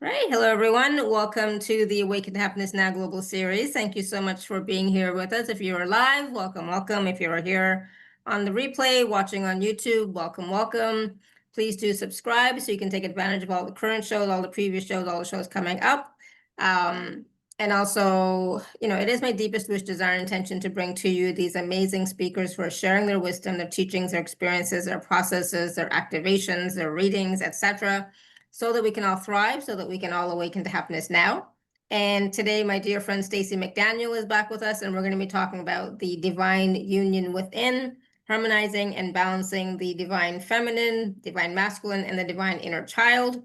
Right. Hello, everyone. Welcome to the Awaken to Happiness Now Global Series. Thank you so much for being here with us. If you are live, welcome, welcome. If you are here on the replay, watching on YouTube, welcome, welcome. Please do subscribe so you can take advantage of all the current shows, all the previous shows, all the shows coming up. And also, it is my deepest wish, desire, and intention to bring to you these amazing speakers who are sharing their wisdom, their teachings, their experiences, their processes, their activations, their readings, etc., so that we can all thrive, so that we can all awaken to happiness now. And today, my dear friend Stacey McDaniel is back with us, and we're going to be talking about the divine union within, harmonizing and balancing the divine feminine, divine masculine, and the divine inner child.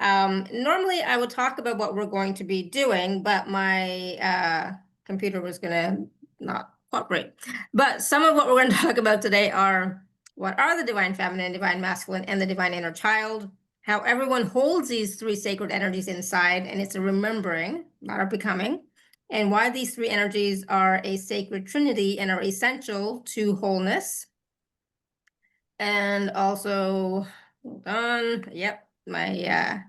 Normally, I would talk about what we're going to be doing, but my computer was going to not cooperate. But some of what we're going to talk about today are what are the divine feminine, divine masculine, and the divine inner child, how everyone holds these three sacred energies inside, and it's a remembering, not a becoming, and why these three energies are a sacred trinity and are essential to wholeness. And also, hold on, yep, my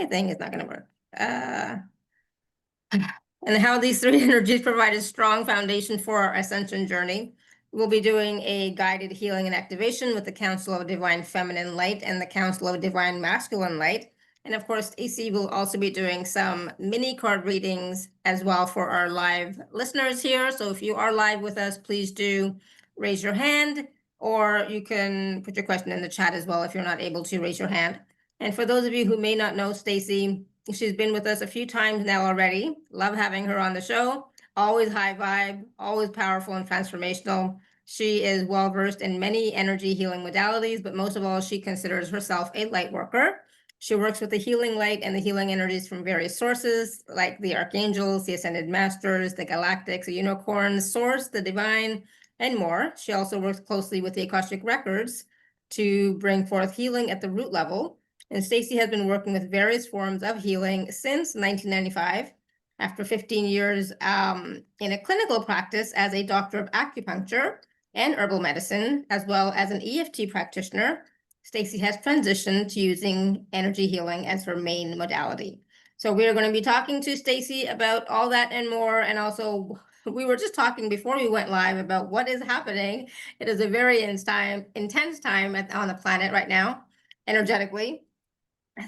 thing is not going to work. And how these three energies provide a strong foundation for our ascension journey. We'll be doing a guided healing and activation with the Council of Divine Feminine Light and the Council of Divine Masculine Light. And of course, Stacey will also be doing some mini card readings as well for our live listeners here. So if you are live with us, please do raise your hand, or you can put your question in the chat as well if you're not able to raise your hand. And for those of you who may not know Stacey, she's been with us a few times now already. Love having her on the show. Always high vibe, always powerful and transformational. She is well versed in many energy healing modalities, but most of all, she considers herself a light worker. She works with the healing light and the healing energies from various sources, like the archangels, the ascended masters, the galactics, the unicorns, source, the divine, and more. She also works closely with the Akashic records to bring forth healing at the root level. And Stacey has been working with various forms of healing since 1995. After 15 years in a clinical practice as a doctor of acupuncture and herbal medicine, as well as an EFT practitioner, Stacey has transitioned to using energy healing as her main modality. So we are going to be talking to Stacey about all that and more. And also, we were just talking before we went live about what is happening. It is a very intense time on the planet right now, energetically.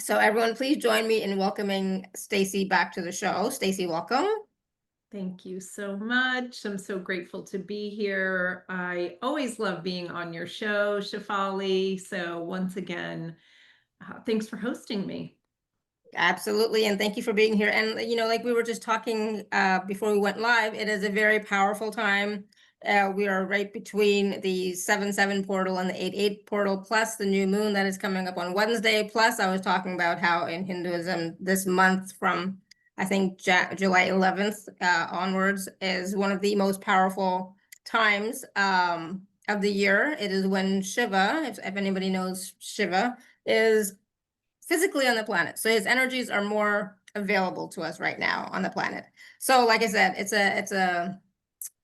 So everyone, please join me in welcoming Stacey back to the show. Stacey, welcome. Thank you so much. I'm so grateful to be here. I always love being on your show, Shefali. So once again, thanks for hosting me. Absolutely, and thank you for being here. And like we were just talking before we went live, it is a very powerful time. We are right between the 7/7 portal and the 8/8 portal, plus the new moon that is coming up on Wednesday. Plus, I was talking about how in Hinduism this month from, I think, July 11th onwards is one of the most powerful times of the year. It is when Shiva, if anybody knows Shiva, is physically on the planet. So his energies are more available to us right now on the planet. So like I said, it's a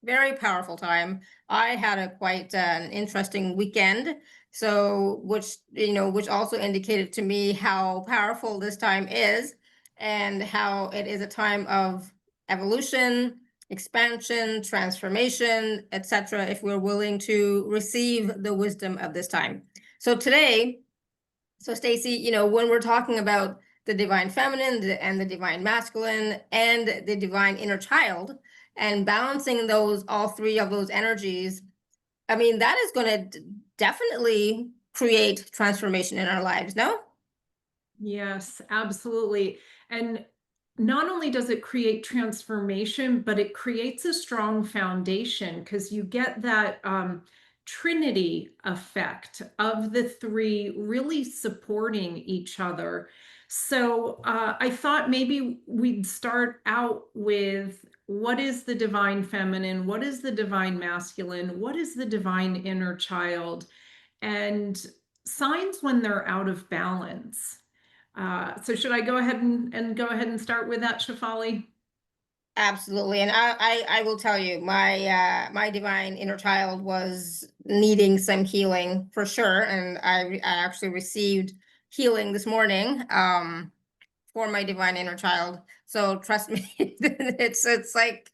very powerful time. I had a quite an interesting weekend. So which also indicated to me how powerful this time is and how it is a time of evolution, expansion, transformation, etc. if we're willing to receive the wisdom of this time. So today, Stacey, when we're talking about the divine feminine and the divine masculine and the divine inner child and balancing all three of those energies, I mean, that is going to definitely create transformation in our lives, no? Yes, absolutely. And not only does it create transformation, but it creates a strong foundation because you get that trinity effect of the three really supporting each other. So I thought maybe we'd start out with what is the divine feminine? What is the divine masculine? What is the divine inner child? And signs when they're out of balance. So should I go ahead and start with that, Shefali? Absolutely. And I will tell you, my divine inner child was needing some healing for sure. And I actually received healing this morning for my divine inner child. So trust me, it's like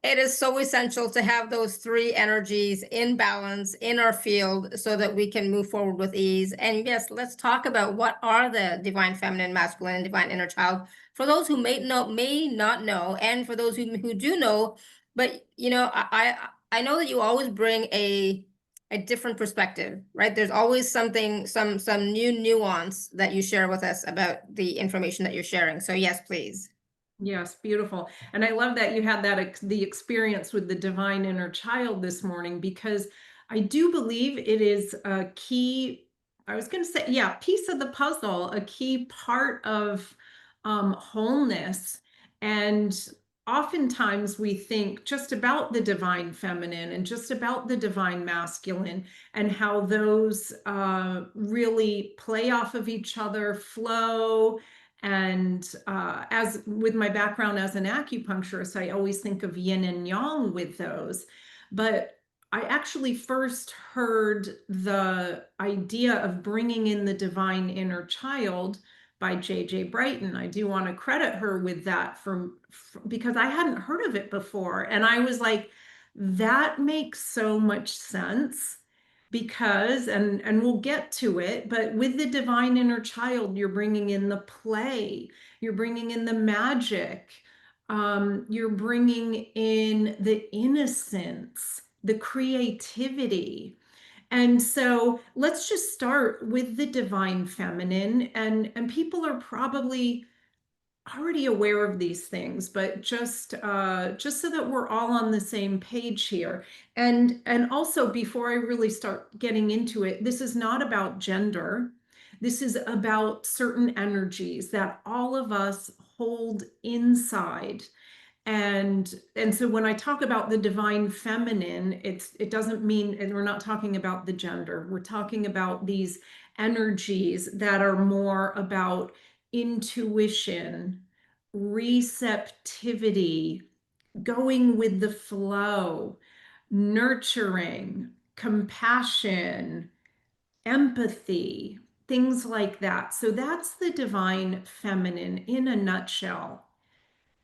it is so essential to have those three energies in balance in our field so that we can move forward with ease. And yes, let's talk about what are the divine feminine, masculine, and divine inner child for those who may not know, and for those who do know. But you know, I know that you always bring a different perspective, right? There's always something, some new nuance that you share with us about the information that you're sharing. So yes, please. Yes, beautiful. And I love that you had that the experience with the divine inner child this morning, because I do believe it is a key, I was going to say, yeah, piece of the puzzle, a key part of wholeness. And oftentimes we think just about the divine feminine and just about the divine masculine, and how those really play off of each other, flow. And as with my background as an acupuncturist, I always think of yin and yang with those. But I actually first heard the idea of bringing in the divine inner child by J.J. Brighton. I do want to credit her with that because I hadn't heard of it before. And I was like, that makes so much sense. Because, and we'll get to it, but with the divine inner child, you're bringing in the play, you're bringing in the magic, you're bringing in the innocence, the creativity. And so let's just start with the divine feminine, and people are probably already aware of these things, but just so that we're all on the same page here. And also, before I really start getting into it, this is not about gender. This is about certain energies that all of us hold inside. And so when I talk about the divine feminine, it doesn't mean, and we're not talking about the gender. We're talking about these energies that are more about intuition, receptivity, going with the flow, nurturing, compassion, empathy, things like that. So that's the divine feminine in a nutshell.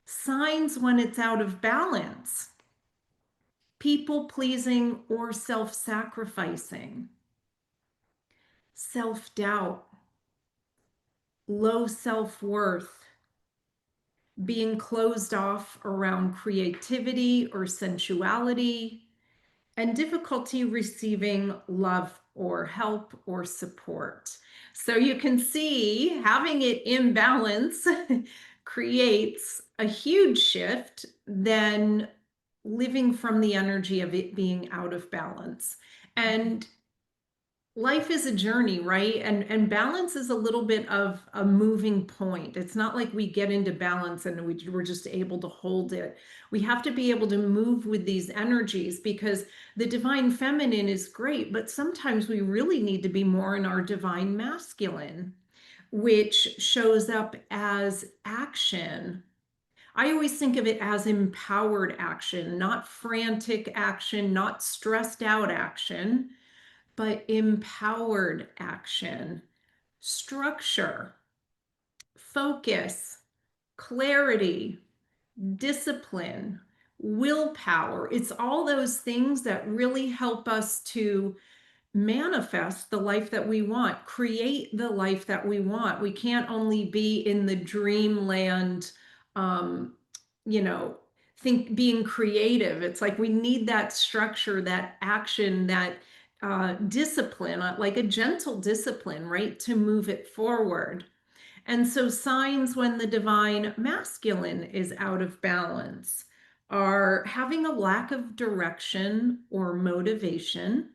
Signs when it's out of balance: people pleasing or self sacrificing, self doubt, low self worth, being closed off around creativity or sensuality, and difficulty receiving love or help or support. So you can see having it in balance creates a huge shift than living from the energy of it being out of balance. And life is a journey, right? And balance is a little bit of a moving point. It's not like we get into balance and we're just able to hold it. We have to be able to move with these energies, because the divine feminine is great, but sometimes we really need to be more in our divine masculine, which shows up as action. I always think of it as empowered action, not frantic action, not stressed out action, but empowered action, structure, focus, clarity, discipline, willpower. It's all those things that really help us to manifest the life that we want, create the life that we want. We can't only be in the dreamland, um, you know, being creative. It's like we need that structure, that action, that discipline, like a gentle discipline, right, to move it forward. And so signs when the divine masculine is out of balance are having a lack of direction or motivation,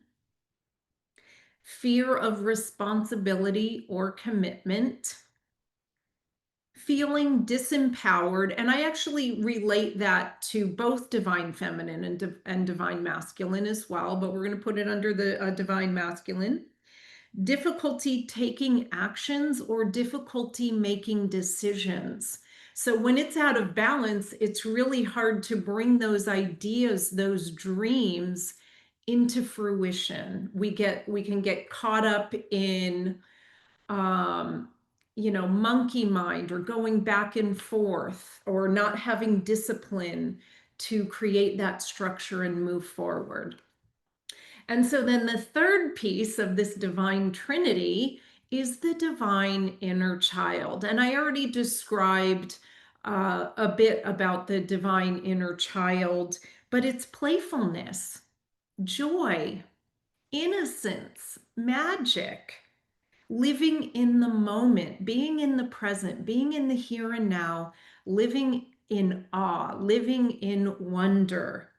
fear of responsibility or commitment, feeling disempowered. And I actually relate that to both divine feminine and divine masculine as well, but we're going to put it under the divine masculine. Difficulty taking actions or difficulty making decisions. So when it's out of balance, it's really hard to bring those ideas, those dreams into fruition. We can get caught up in monkey mind or going back and forth or not having discipline to create that structure and move forward. And so then the third piece of this divine trinity is the divine inner child. And I already described a bit about the divine inner child, but it's playfulness, joy, innocence, magic, living in the moment, being in the present, being in the here and now, living in awe, living in wonder.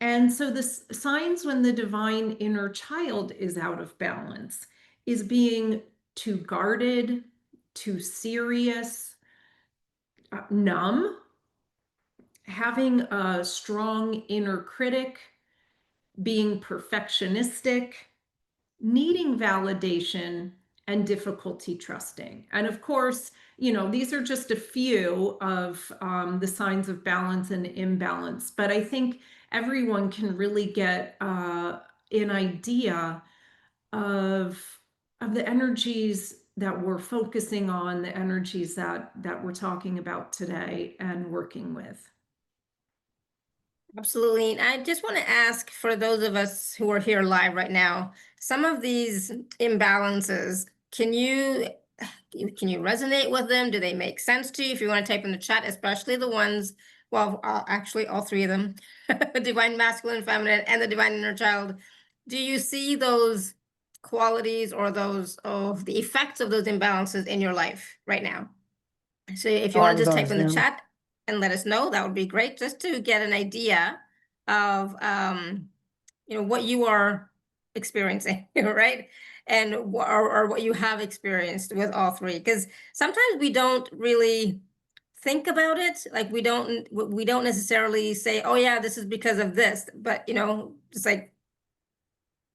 And so the signs when the divine inner child is out of balance is being too guarded, too serious, numb, having a strong inner critic, being perfectionistic, needing validation, and difficulty trusting. And of course, these are just a few of the signs of balance and imbalance, but I think everyone can really get an idea of the energies that we're focusing on, the energies that we're talking about today and working with. Absolutely. And I just want to ask, for those of us who are here live right now, some of these imbalances, can you resonate with them? Do they make sense to you? If you want to type in the chat, especially the ones, well, actually all three of them, divine masculine, feminine, and the divine inner child. Do you see those qualities or those the effects of those imbalances in your life right now? So if you want to just type in the chat and let us know, that would be great, just to get an idea of what you are experiencing, right? And or what you have experienced with all three, because sometimes we don't really think about it. Like we don't necessarily say, oh yeah, this is because of this, but it's like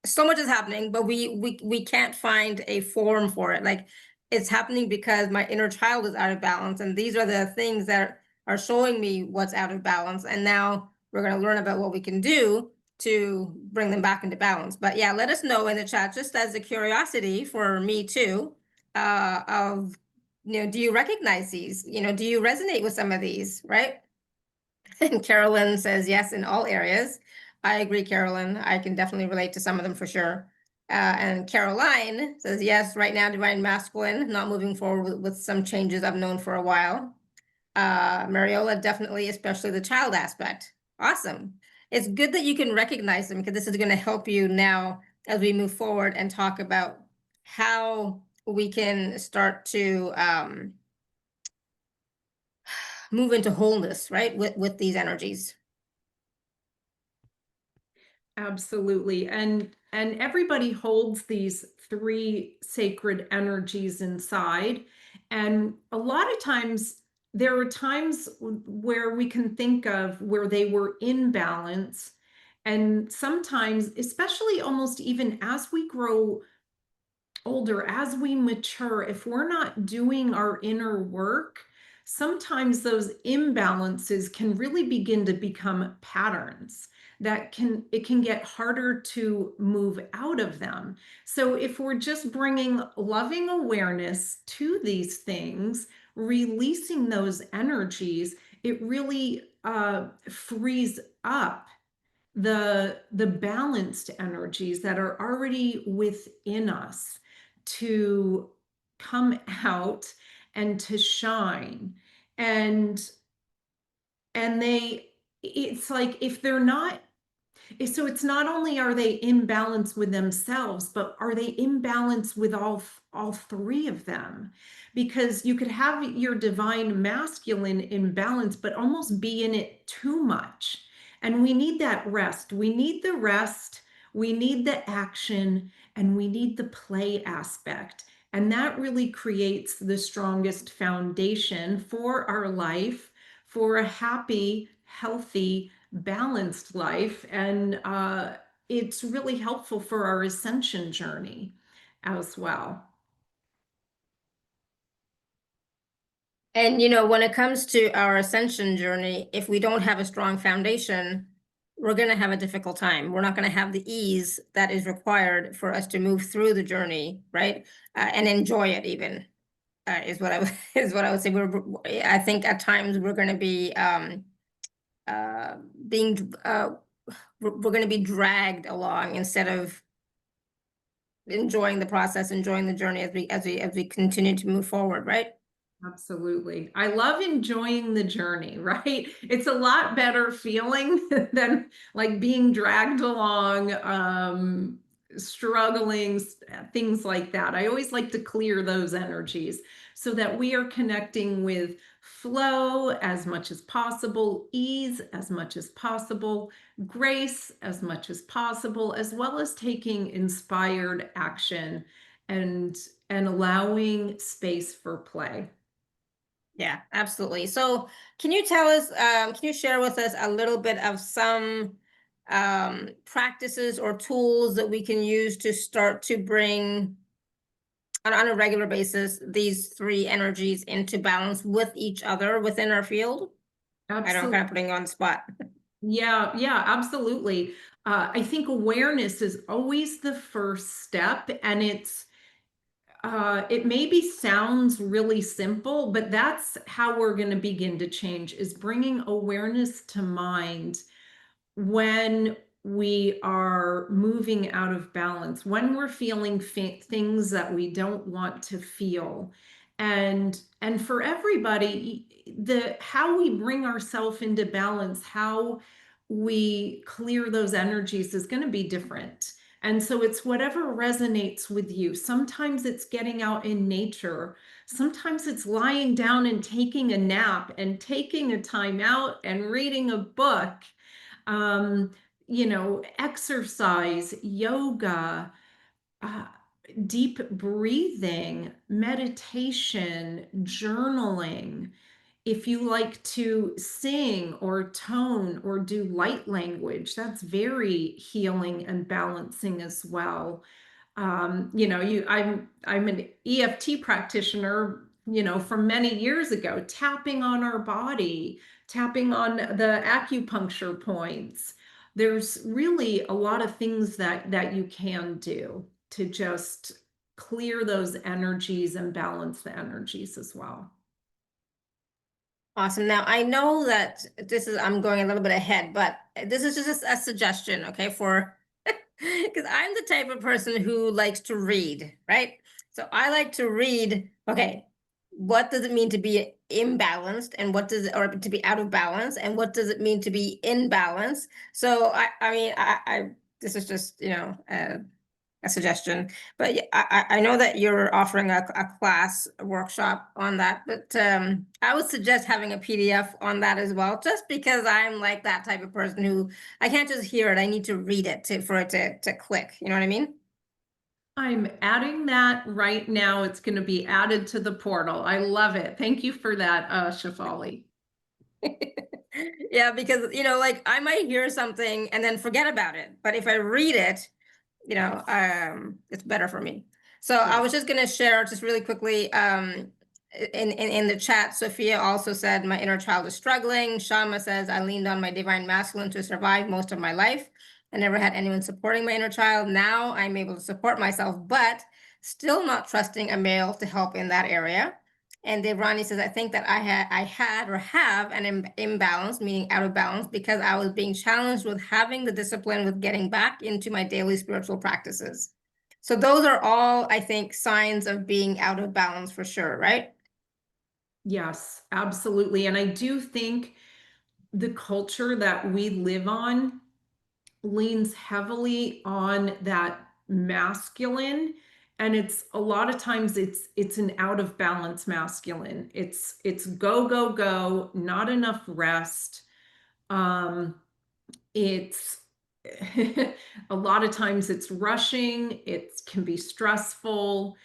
so much is happening, but we can't find a form for it. Like it's happening because my inner child is out of balance, and these are the things that are showing me what's out of balance. And now we're going to learn about what we can do to bring them back into balance. But yeah, let us know in the chat, just as a curiosity for me too, of do you recognize these? Do you resonate with some of these, right? And Carolyn says yes in all areas. I agree, Carolyn. I can definitely relate to some of them for sure. And Caroline says yes, right now, divine masculine, not moving forward with some changes I've known for a while. Mariola, definitely, especially the child aspect. Awesome. It's good that you can recognize them, because this is going to help you now as we move forward and talk about how we can start to move into wholeness, right, with these energies. Absolutely. And everybody holds these three sacred energies inside. And a lot of times there are times where we can think of where they were in balance. And sometimes, especially almost even as we grow older, as we mature, if we're not doing our inner work, sometimes those imbalances can really begin to become patterns that it can get harder to move out of them. So if we're just bringing loving awareness to these things, releasing those energies, it really frees up the balanced energies that are already within us to come out and to shine. And it's like, if they're not, so it's not only are they in balance with themselves, but are they in balance with all three of them? Because you could have your divine masculine in balance, but almost be in it too much. And we need that rest. We need the rest, we need the action, and we need the play aspect. And that really creates the strongest foundation for our life, for a happy, healthy, balanced life. And it's really helpful for our ascension journey as well. And when it comes to our ascension journey, if we don't have a strong foundation, we're going to have a difficult time. We're not going to have the ease that is required for us to move through the journey, right? And enjoy it even. is what I is what I would say. I think at times we're going to be being we're going to be dragged along instead of enjoying the process, enjoying the journey as we continue to move forward, right? Absolutely. I love enjoying the journey, right? It's a lot better feeling than like being dragged along, struggling, things like that. I always like to clear those energies so that we are connecting with flow as much as possible, ease as much as possible, grace as much as possible, as well as taking inspired action and allowing space for play. Yeah, absolutely. So can you tell us, can you share with us a little bit of some practices or tools that we can use to start to bring on a regular basis these three energies into balance with each other within our field? I don't, I'm Absolutely. kind of putting you on the spot. Yeah, yeah, absolutely. I think awareness is always the first step, and it maybe sounds really simple, but that's how we're going to begin to change, is bringing awareness to mind when we are moving out of balance, when we're feeling things that we don't want to feel. And for everybody, the how we bring ourselves into balance, how we clear those energies is going to be different. And so it's whatever resonates with you. Sometimes it's getting out in nature. Sometimes it's lying down and taking a nap and taking a time out and reading a book. um, Exercise, yoga, uh, deep breathing, meditation, journaling. If you like to sing or tone or do light language, that's very healing and balancing as well. I'm an EFT practitioner, from many years ago, tapping on our body, tapping on the acupuncture points. There's really a lot of things that you can do to just clear those energies and balance the energies as well. Awesome. Now I know that I'm going a little bit ahead, but this is just a suggestion, okay, for because I'm the type of person who likes to read, right? So I like to read, okay, what does it mean to be imbalanced and or to be out of balance, and what does it mean to be in balance? So I mean, this is just, a suggestion. But I know that you're offering a class, a workshop on that, but I would suggest having a PDF on that as well, just because I'm like that type of person who I can't just hear it. I need to read it for it to click. You know what I mean? I'm adding that right now. It's going to be added to the portal. I love it. Thank you for that, Shefali. Yeah, because like I might hear something and then forget about it, but if I read it, it's better for me. So I Yes. was just gonna share just really quickly, in the chat, Sophia also said, my inner child is struggling. Shama says, I leaned on my divine masculine to survive most of my life. I never had anyone supporting my inner child. Now I'm able to support myself, but still not trusting a male to help in that area. And Devrani says, I think that I had or have an imbalance, meaning out of balance, because I was being challenged with having the discipline with getting back into my daily spiritual practices. So those are all, I think, signs of being out of balance for sure, right? Yes, absolutely. And I do think the culture that we live on leans heavily on that masculine, and it's a lot of times it's an out of balance masculine. It's go go go, not enough rest. It's a lot of times it's rushing, it can be stressful.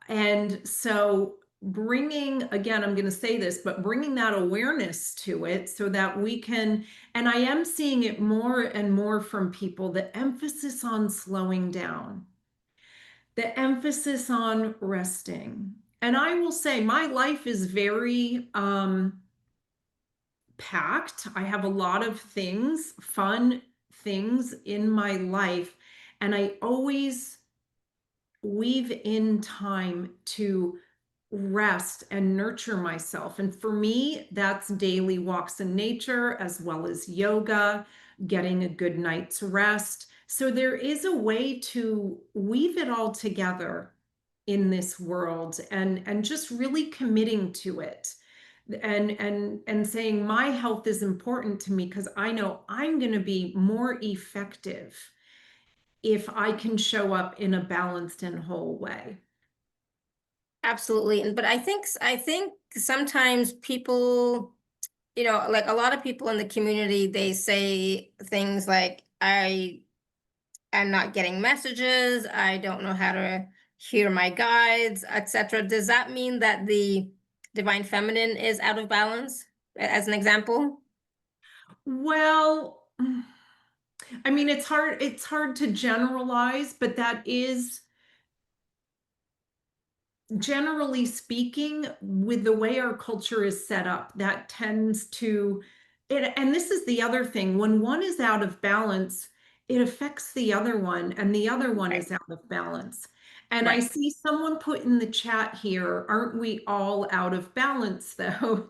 And so bringing, again, I'm going to say this, but bringing that awareness to it so that we can, and I am seeing it more and more from people, the emphasis on slowing down, the emphasis on resting. And I will say my life is very packed. I have a lot of things, fun things in my life, and I always weave in time to rest and nurture myself. And for me, that's daily walks in nature as well as yoga, getting a good night's rest. So there is a way to weave it all together in this world, and just really committing to it, and saying my health is important to me because I know I'm going to be more effective if I can show up in a balanced and whole way. Absolutely. But I think sometimes people, like a lot of people in the community, they say things like, I am not getting messages, I don't know how to hear my guides, etc. Does that mean that the divine feminine is out of balance, as an example? Well, I mean, it's hard to generalize, but that is, generally speaking, with the way our culture is set up, that tends to it. And this is the other thing: when one is out of balance, it affects the other one, and the other one Right, is out of balance. And I right. see someone put in the chat here, aren't we all out of balance though?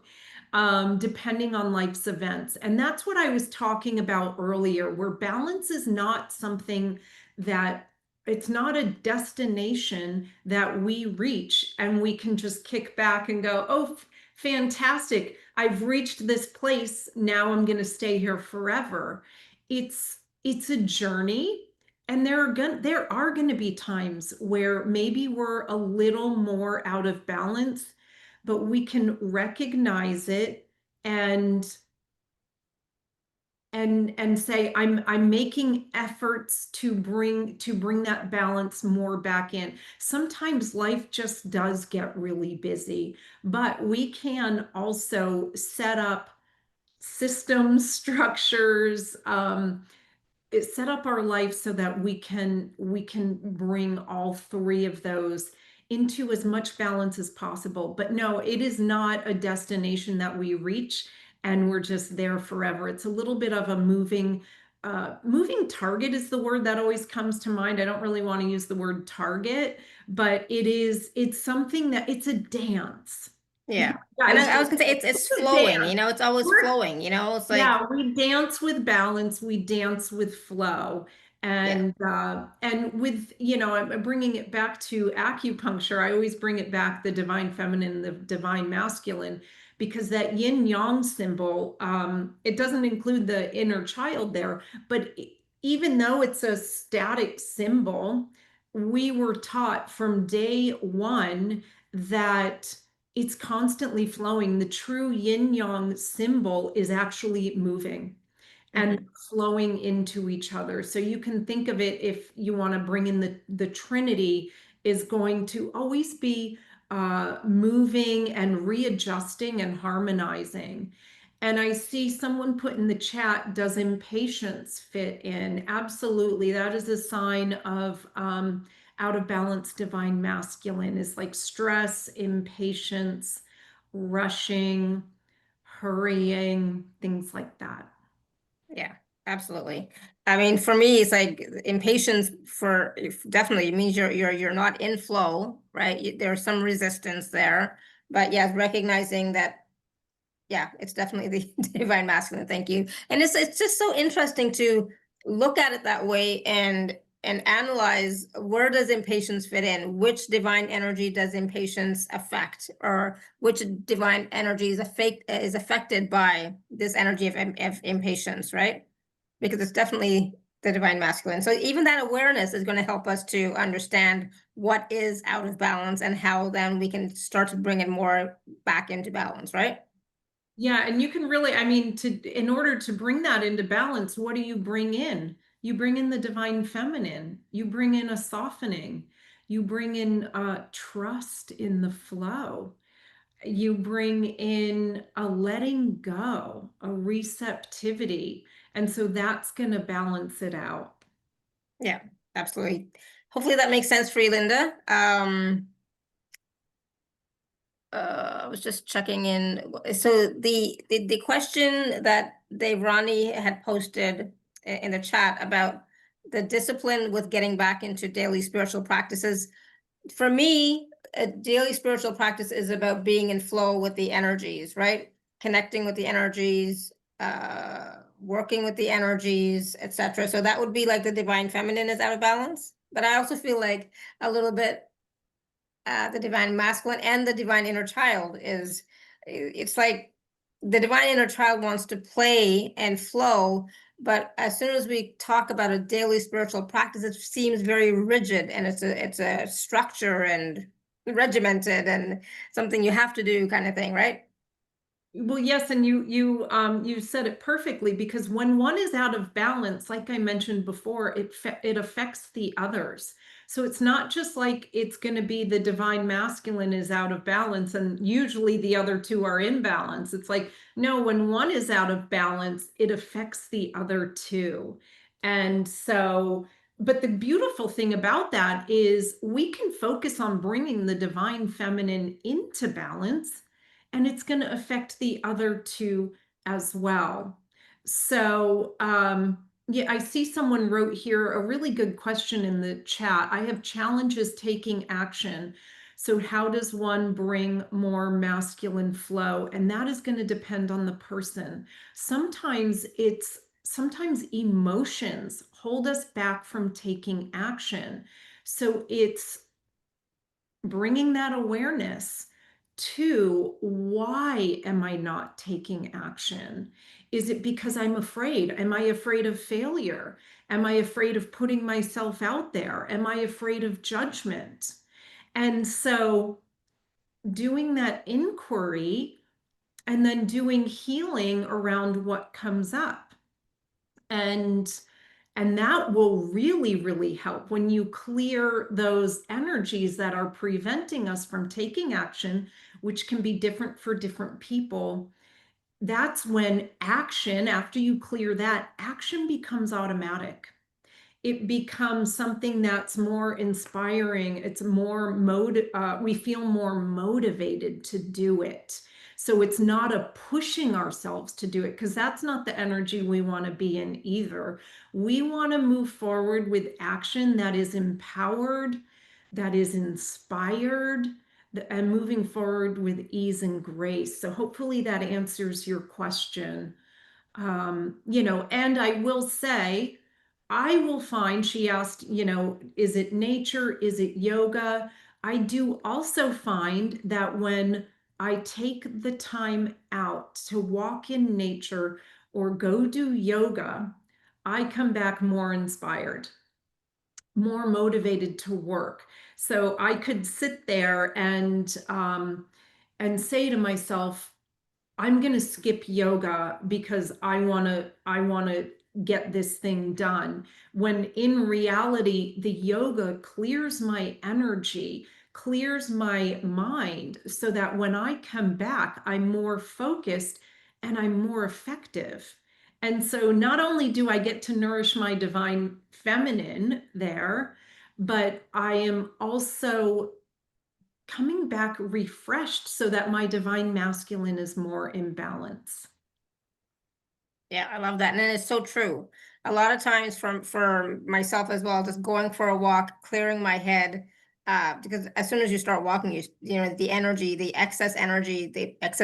Depending on life's events. And that's what I was talking about earlier, where balance is not something that, it's not a destination that we reach and we can just kick back and go, oh, fantastic, I've reached this place, now I'm going to stay here forever. It's a journey, and there are going to be times where maybe we're a little more out of balance, but we can recognize it, and say I'm making efforts to bring that balance more back in. Sometimes life just does get really busy, but we can also set up systems, structures, set up our life so that we can bring all three of those into as much balance as possible. But no, it is not a destination that we reach and we're just there forever. It's a little bit of a moving target is the word that always comes to mind. I don't really want to use the word target, but it's something that, it's a dance. Yeah. And Guys, I was gonna say it's it's a flowing, dance. it's always We're flowing, it's like, Yeah, we dance with balance, we dance with flow. yeah. And with, I'm bringing it back to acupuncture. I always bring it back, the divine feminine, the divine masculine, because that yin yang symbol, it doesn't include the inner child there, but even though it's a static symbol, we were taught from day one that it's constantly flowing. The true yin yang symbol is actually moving and Mhm. flowing into each other. So you can think of it, if you want to bring in the trinity, is going to always be moving and readjusting and harmonizing. And I see someone put in the chat, does impatience fit in? Absolutely. That is a sign of out of balance divine masculine, is like stress, impatience, rushing, hurrying, things like that. Yeah, absolutely. I mean, for me, it's like impatience definitely means you're not in flow, right? There's some resistance there, but yeah, recognizing that, yeah, it's definitely the divine masculine. Thank you. And it's just so interesting to look at it that way and analyze, where does impatience fit in? Which divine energy does impatience affect, or which divine energy is affected by this energy of impatience, right? Because it's definitely the divine masculine. So even that awareness is going to help us to understand what is out of balance and how then we can start to bring it more back into balance, right? Yeah, and you can really, I mean, in order to bring that into balance, what do you bring in? You bring in the divine feminine. You bring in a softening. You bring in trust in the flow. You bring in a letting go, a receptivity. And so that's going to balance it out. Yeah, absolutely. Hopefully that makes sense for you, Linda. I was just checking in. So the question that Dave Ronnie had posted in the chat about the discipline with getting back into daily spiritual practices, for me, a daily spiritual practice is about being in flow with the energies, right? Connecting with the energies, working with the energies, etc. So that would be like the divine feminine is out of balance. But I also feel like a little bit the divine masculine and the divine inner child is, it's like the divine inner child wants to play and flow, but as soon as we talk about a daily spiritual practice, it seems very rigid, and it's a structure and regimented and something you have to do kind of thing, right? Well, yes, and you said it perfectly, because when one is out of balance, like I mentioned before, it affects the others. So it's not just like it's going to be the divine masculine is out of balance and usually the other two are in balance. It's like, no, when one is out of balance, it affects the other two. And so, but the beautiful thing about that is we can focus on bringing the divine feminine into balance, and it's going to affect the other two as well. So, yeah, I see someone wrote here a really good question in the chat. I have challenges taking action. So, how does one bring more masculine flow? And that is going to depend on the person. Sometimes emotions hold us back from taking action. So, it's bringing that awareness to, why am I not taking action? Is it because I'm afraid? Am I afraid of failure? Am I afraid of putting myself out there? Am I afraid of judgment? And so doing that inquiry and then doing healing around what comes up. And that will really, really help when you clear those energies that are preventing us from taking action, which can be different for different people. That's when action, after you clear that, action becomes automatic. It becomes something that's more inspiring. It's more we feel more motivated to do it. So it's not a pushing ourselves to do it, because that's not the energy we want to be in either. We want to move forward with action that is empowered, that is inspired, and moving forward with ease and grace. So hopefully that answers your question. And I will say, I will find, she asked, is it nature? Is it yoga? I do also find that when I take the time out to walk in nature or go do yoga, I come back more inspired, more motivated to work. So I could sit there and say to myself, I'm going to skip yoga because I want to get this thing done. When in reality, the yoga clears my energy, clears my mind, so that when I come back, I'm more focused and I'm more effective. And so not only do I get to nourish my divine feminine there, but I am also coming back refreshed so that my divine masculine is more in balance. Yeah, I love that. And it's so true. A lot of times for myself as well, just going for a walk, clearing my head, because as soon as you start walking, the energy, the excess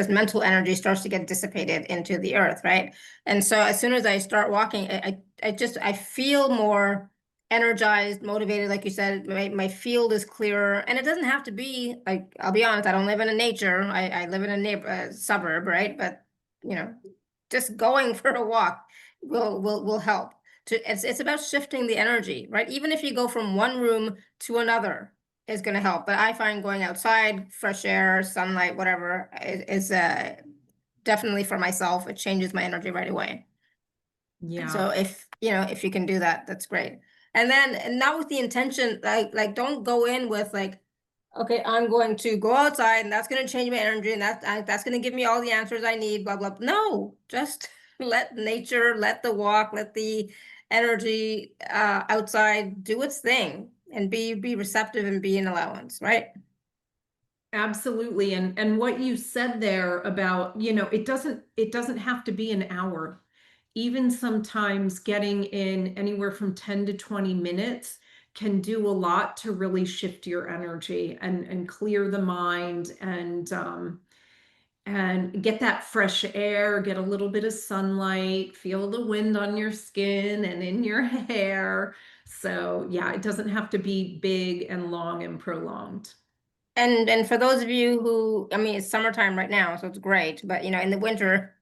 mental energy starts to get dissipated into the earth, right? And so as soon as I start walking, I feel more energized, motivated, like you said. My field is clearer, and it doesn't have to be like, I'll be honest, I don't live in a nature. I live in a suburb, right? But you know, just going for a walk will help. It's about shifting the energy, right? Even if you go from one room to another, is going to help. But I find going outside, fresh air, sunlight, whatever, is definitely for myself. It changes my energy right away. Yeah. So if you can do that, that's great. And then, and not with the intention, like don't go in with like, okay, I'm going to go outside and that's going to change my energy and that's going to give me all the answers I need, blah, blah. No, just let nature, let the walk, let the energy outside do its thing, and be receptive and be in allowance, right? Absolutely. And what you said there about, it doesn't have to be an hour. Even sometimes getting in anywhere from 10 to 20 minutes can do a lot to really shift your energy and clear the mind and get that fresh air, get a little bit of sunlight, feel the wind on your skin and in your hair. So yeah, it doesn't have to be big and long and prolonged. And for those of you who, I mean, it's summertime right now, so it's great, but in the winter,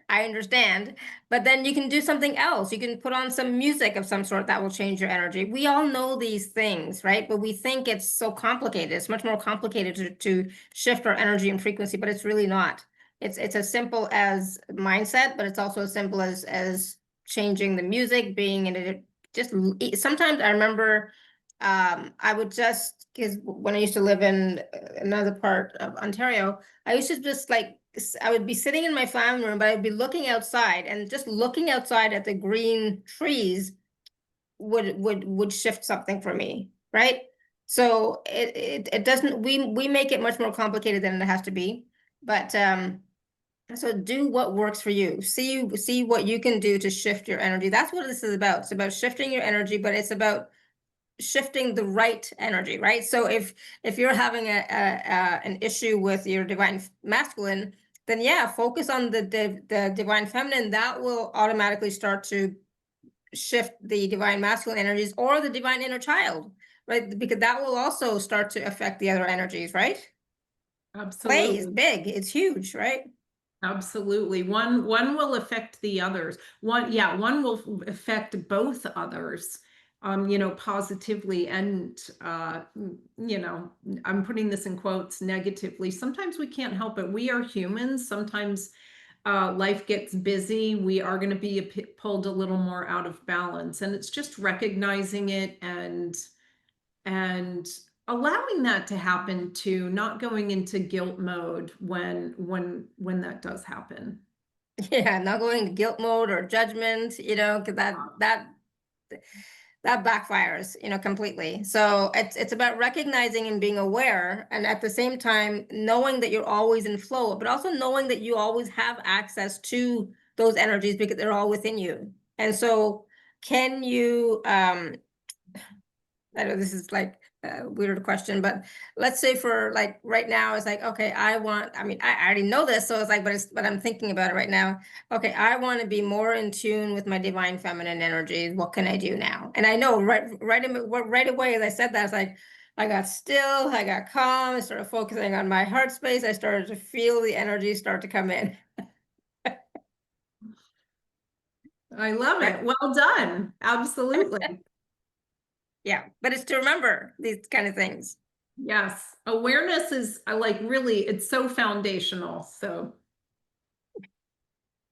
I understand. But then you can do something else. You can put on some music of some sort that will change your energy. We all know these things, right? But we think it's so complicated. It's much more complicated to shift our energy and frequency, but it's really not. It's as simple as mindset, but it's also as simple as changing the music, being in it. Just sometimes I remember I would just, because when I used to live in another part of Ontario, I used to just like I would be sitting in my family room, but I'd be looking outside, and just looking outside at the green trees would shift something for me, right? So it doesn't, we make it much more complicated than it has to be. But so do what works for you. See what you can do to shift your energy. That's what this is about. It's about shifting your energy, but it's about shifting the right energy, right? So if you're having an issue with your divine masculine, then yeah, focus on the divine feminine. That will automatically start to shift the divine masculine energies or the divine inner child, right? Because that will also start to affect the other energies, right? Play is Absolutely. big, it's huge, right? Absolutely. One will affect the others. One will affect both others, positively and I'm putting this in quotes, negatively. Sometimes we can't help it. We are humans. Sometimes life gets busy. We are going to be pulled a little more out of balance. And it's just recognizing it and allowing that to happen too, not going into guilt mode when that does happen. Yeah, not going to guilt mode or judgment, because that backfires, completely. So it's about recognizing and being aware, and at the same time knowing that you're always in flow, but also knowing that you always have access to those energies because they're all within you. And so can you I know this is like a weird question, but let's say for like right now, it's like, okay, I mean, I already know this, so it's like, but I'm thinking about it right now. Okay, I want to be more in tune with my divine feminine energy. What can I do now? And I know right away, as I said that, it's like, I got still, I got calm, I started focusing on my heart space. I started to feel the energy start to come in. I love Right? it. Well done. Absolutely. Yeah, but it's to remember these kind of things. Yes. Awareness is like really, it's so foundational. So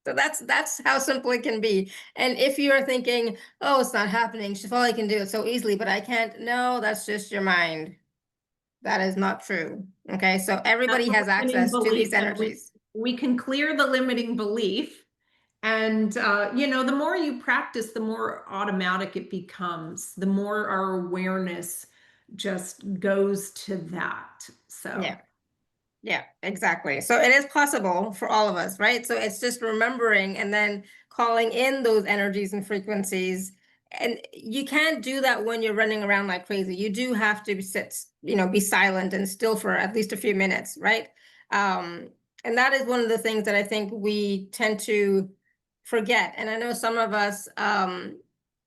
So that's how simple it can be. And if you're thinking, oh, it's not happening, Shefali can do it so easily, but I can't. No, that's just your mind. That is not true. Okay, so that's everybody a has limiting access to belief. these And energies. we can clear the limiting belief. And, the more you practice, the more automatic it becomes, the more our awareness just goes to that. So, Yeah. Yeah, exactly. So it is possible for all of us, right? So it's just remembering and then calling in those energies and frequencies. And you can't do that when you're running around like crazy. You do have to sit, be silent and still for at least a few minutes, right? Um, and that is one of the things that I think we tend to forget. And I know some of us,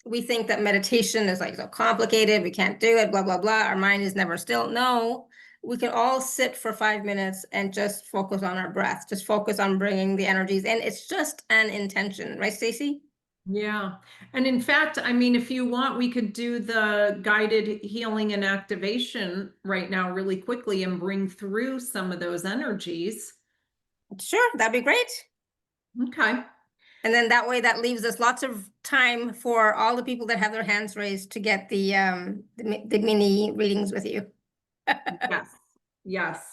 we think that meditation is like so complicated, we can't do it, blah, blah, blah. Our mind is never still. No, we can all sit for 5 minutes and just focus on our breath, just focus on bringing the energies in. It's just an intention, right, Stacey? yeah. And in fact, I mean, if you want, we could do the guided healing and activation right now, really quickly, and bring through some of those energies. Sure, that'd be great. Okay. And then that way, that leaves us lots of time for all the people that have their hands raised to get the mini readings with you. Yes. Yes.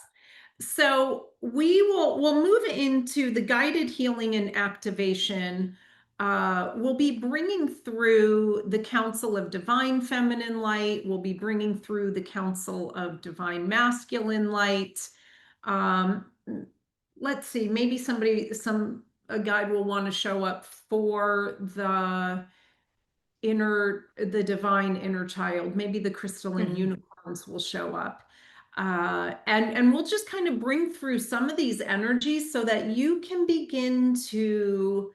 So we'll move into the guided healing and activation. We'll be bringing through the Council of Divine Feminine Light. We'll be bringing through the Council of Divine Masculine Light. Um, let's see, maybe a guide will want to show up for the the divine inner child. Maybe the crystalline Mhm. unicorns will show up. And we'll just kind of bring through some of these energies so that you can begin to,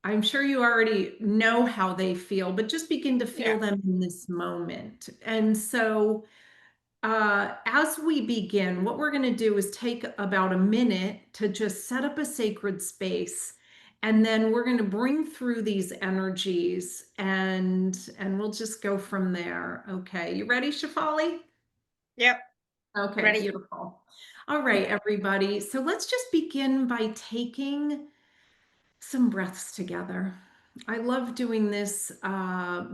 I'm sure you already know how they feel, but just begin to feel Yeah. them in this moment. And so as we begin, what we're going to do is take about a minute to just set up a sacred space. And then we're going to bring through these energies and we'll just go from there. Okay. You ready, Shefali? Yep. Okay, Ready? beautiful. All right, everybody. So let's just begin by taking some breaths together. I love doing this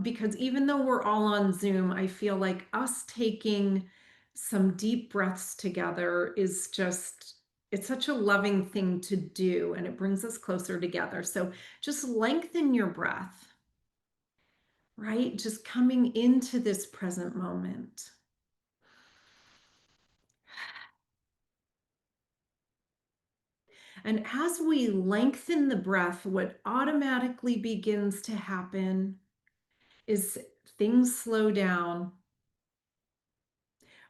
because even though we're all on Zoom, I feel like us taking some deep breaths together is just, it's such a loving thing to do and it brings us closer together. So just lengthen your breath, right? Just coming into this present moment. And as we lengthen the breath, what automatically begins to happen is things slow down.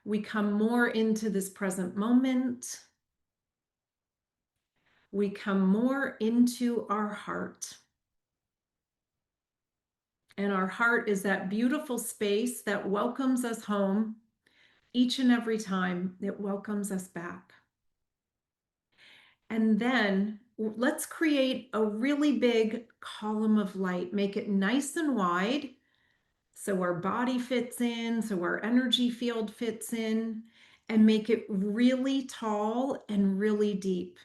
We come more into this present moment. We come more into our heart. And our heart is that beautiful space that welcomes us home each and every time. It welcomes us back. And then let's create a really big column of light. Make it nice and wide so our body fits in, so our energy field fits in, and make it really tall and really deep.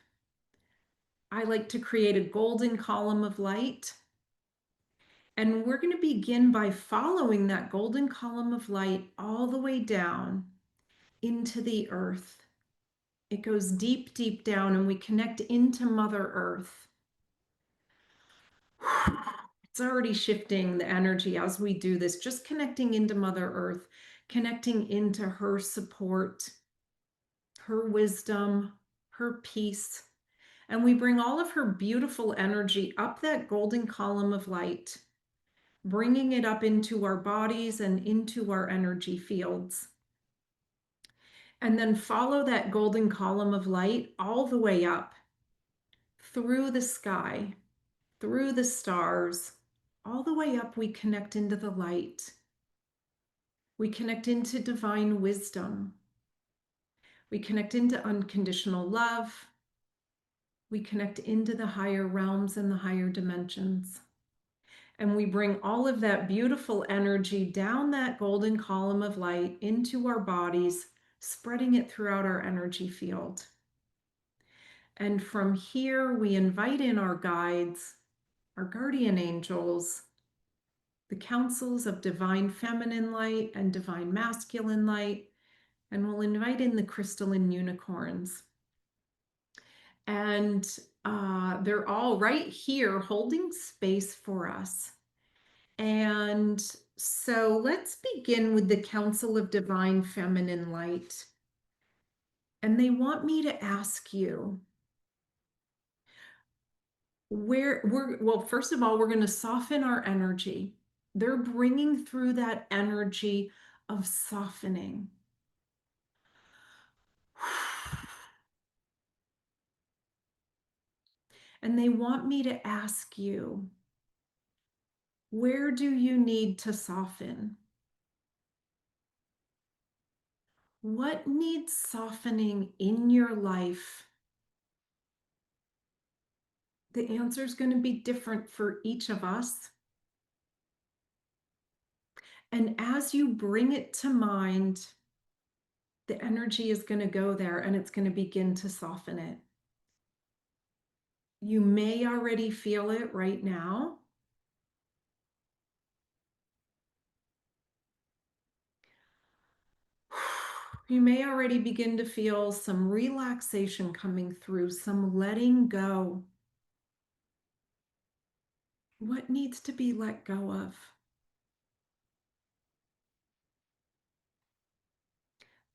I like to create a golden column of light. And we're going to begin by following that golden column of light all the way down into the earth. It goes deep, deep down, and we connect into Mother Earth. It's already shifting the energy as we do this, just connecting into Mother Earth, connecting into her support, her wisdom, her peace. And we bring all of her beautiful energy up that golden column of light, bringing it up into our bodies and into our energy fields. And then follow that golden column of light all the way up through the sky, through the stars, all the way up. We connect into the light. We connect into divine wisdom. We connect into unconditional love. We connect into the higher realms and the higher dimensions. And we bring all of that beautiful energy down that golden column of light into our bodies, spreading it throughout our energy field. And from here, we invite in our guides, our guardian angels, the councils of divine feminine light and divine masculine light, and we'll invite in the crystalline unicorns. And they're all right here holding space for us. And so let's begin with the Council of Divine Feminine Light. And they want me to ask you, well, first of all, we're going to soften our energy. They're bringing through that energy of softening. And they want me to ask you, where do you need to soften? What needs softening in your life? The answer is going to be different for each of us. And as you bring it to mind, the energy is going to go there and it's going to begin to soften it. You may already feel it right now. You may already begin to feel some relaxation coming through, some letting go. What needs to be let go of?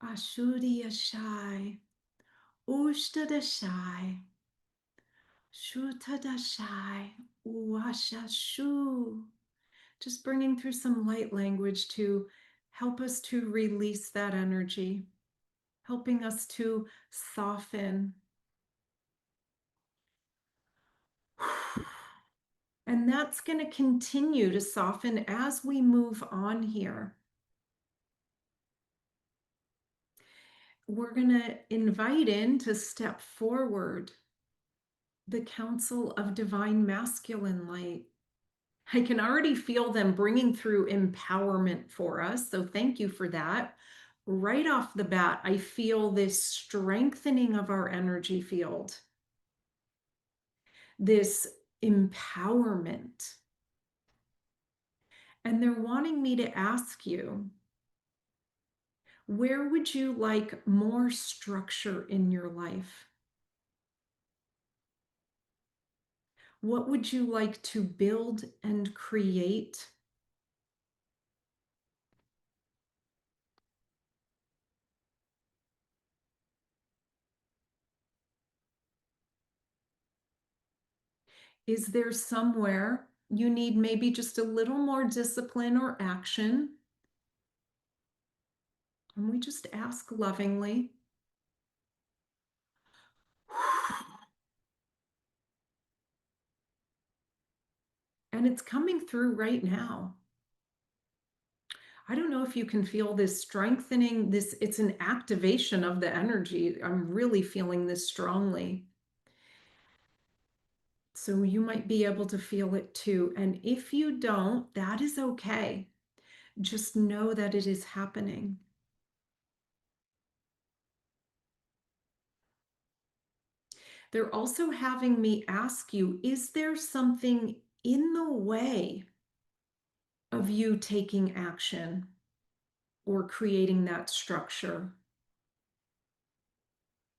Ashuri Ashai, Ushta Dashai, Shutadashai, uwashashu. Just bringing through some light language to help us to release that energy, helping us to soften. And that's going to continue to soften as we move on here. We're going to invite in to step forward the Council of Divine Masculine Light. I can already feel them bringing through empowerment for us. So thank you for that. Right off the bat, I feel this strengthening of our energy field, this empowerment. And they're wanting me to ask you, where would you like more structure in your life? What would you like to build and create? Is there somewhere you need maybe just a little more discipline or action? And we just ask lovingly. And it's coming through right now. I don't know if you can feel this strengthening, it's an activation of the energy. I'm really feeling this strongly. So you might be able to feel it too. And if you don't, that is okay. Just know that it is happening. They're also having me ask you, is there something in the way of you taking action or creating that structure?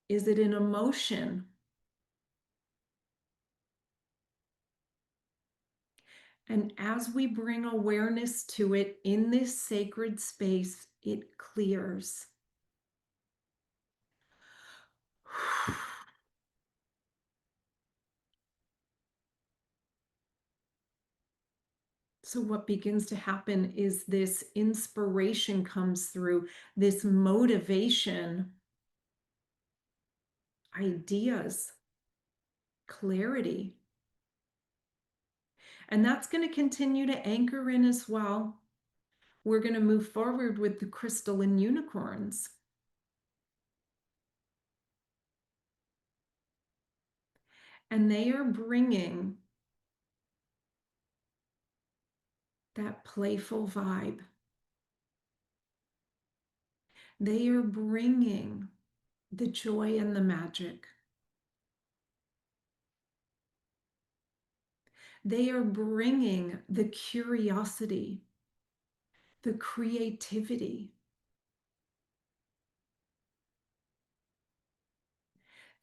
Is it an emotion? And as we bring awareness to it in this sacred space, it clears. So what begins to happen is this inspiration comes through, this motivation, ideas, clarity. And that's going to continue to anchor in as well. We're going to move forward with the crystalline unicorns. And they are bringing that playful vibe. They are bringing the joy and the magic. They are bringing the curiosity, the creativity.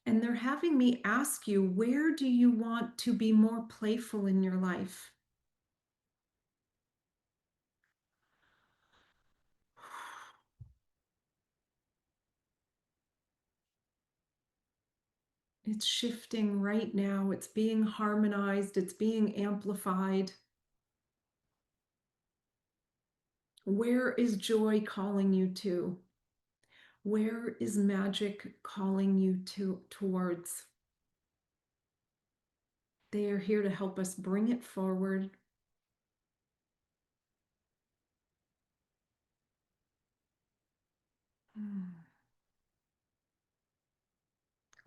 And they're having me ask you, where do you want to be more playful in your life? It's shifting right now. It's being harmonized. It's being amplified. Where is joy calling you to? Where is magic calling you towards? They are here to help us bring it forward.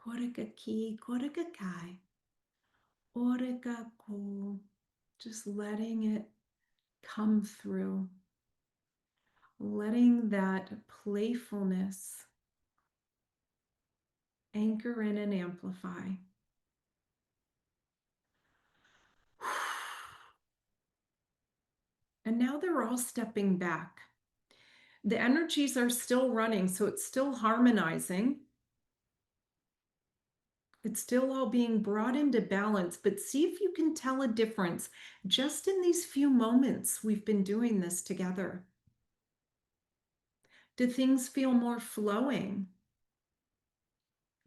Korika ki, korika kai, orika ko. Just letting it come through. Letting that playfulness anchor in and amplify. And now they're all stepping back. The energies are still running, so it's still harmonizing. It's still all being brought into balance, but see if you can tell a difference just in these few moments we've been doing this together. Do things feel more flowing?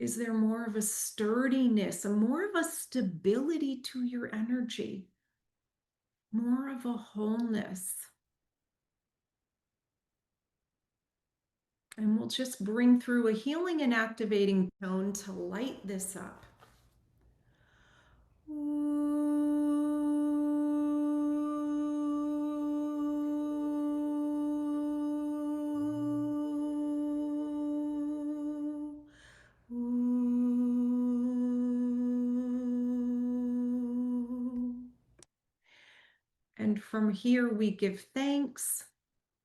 Is there more of a sturdiness, more of a stability to your energy? More of a wholeness? And we'll just bring through a healing and activating tone to light this up. And from here, we give thanks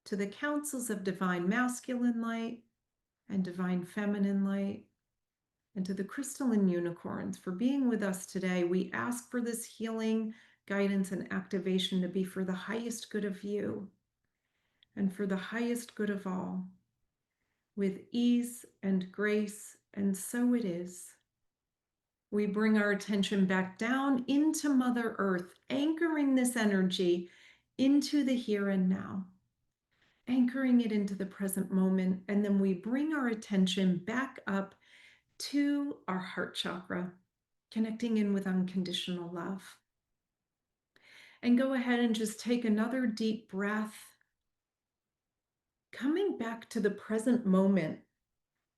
to the councils of divine masculine light and divine feminine light, and to the crystalline unicorns for being with us today. We ask for this healing, guidance, and activation to be for the highest good of you and for the highest good of all, with ease and grace, and so it is. We bring our attention back down into Mother Earth, anchoring this energy into the here and now, anchoring it into the present moment, and then we bring our attention back up to our heart chakra, connecting in with unconditional love. And go ahead and just take another deep breath, coming back to the present moment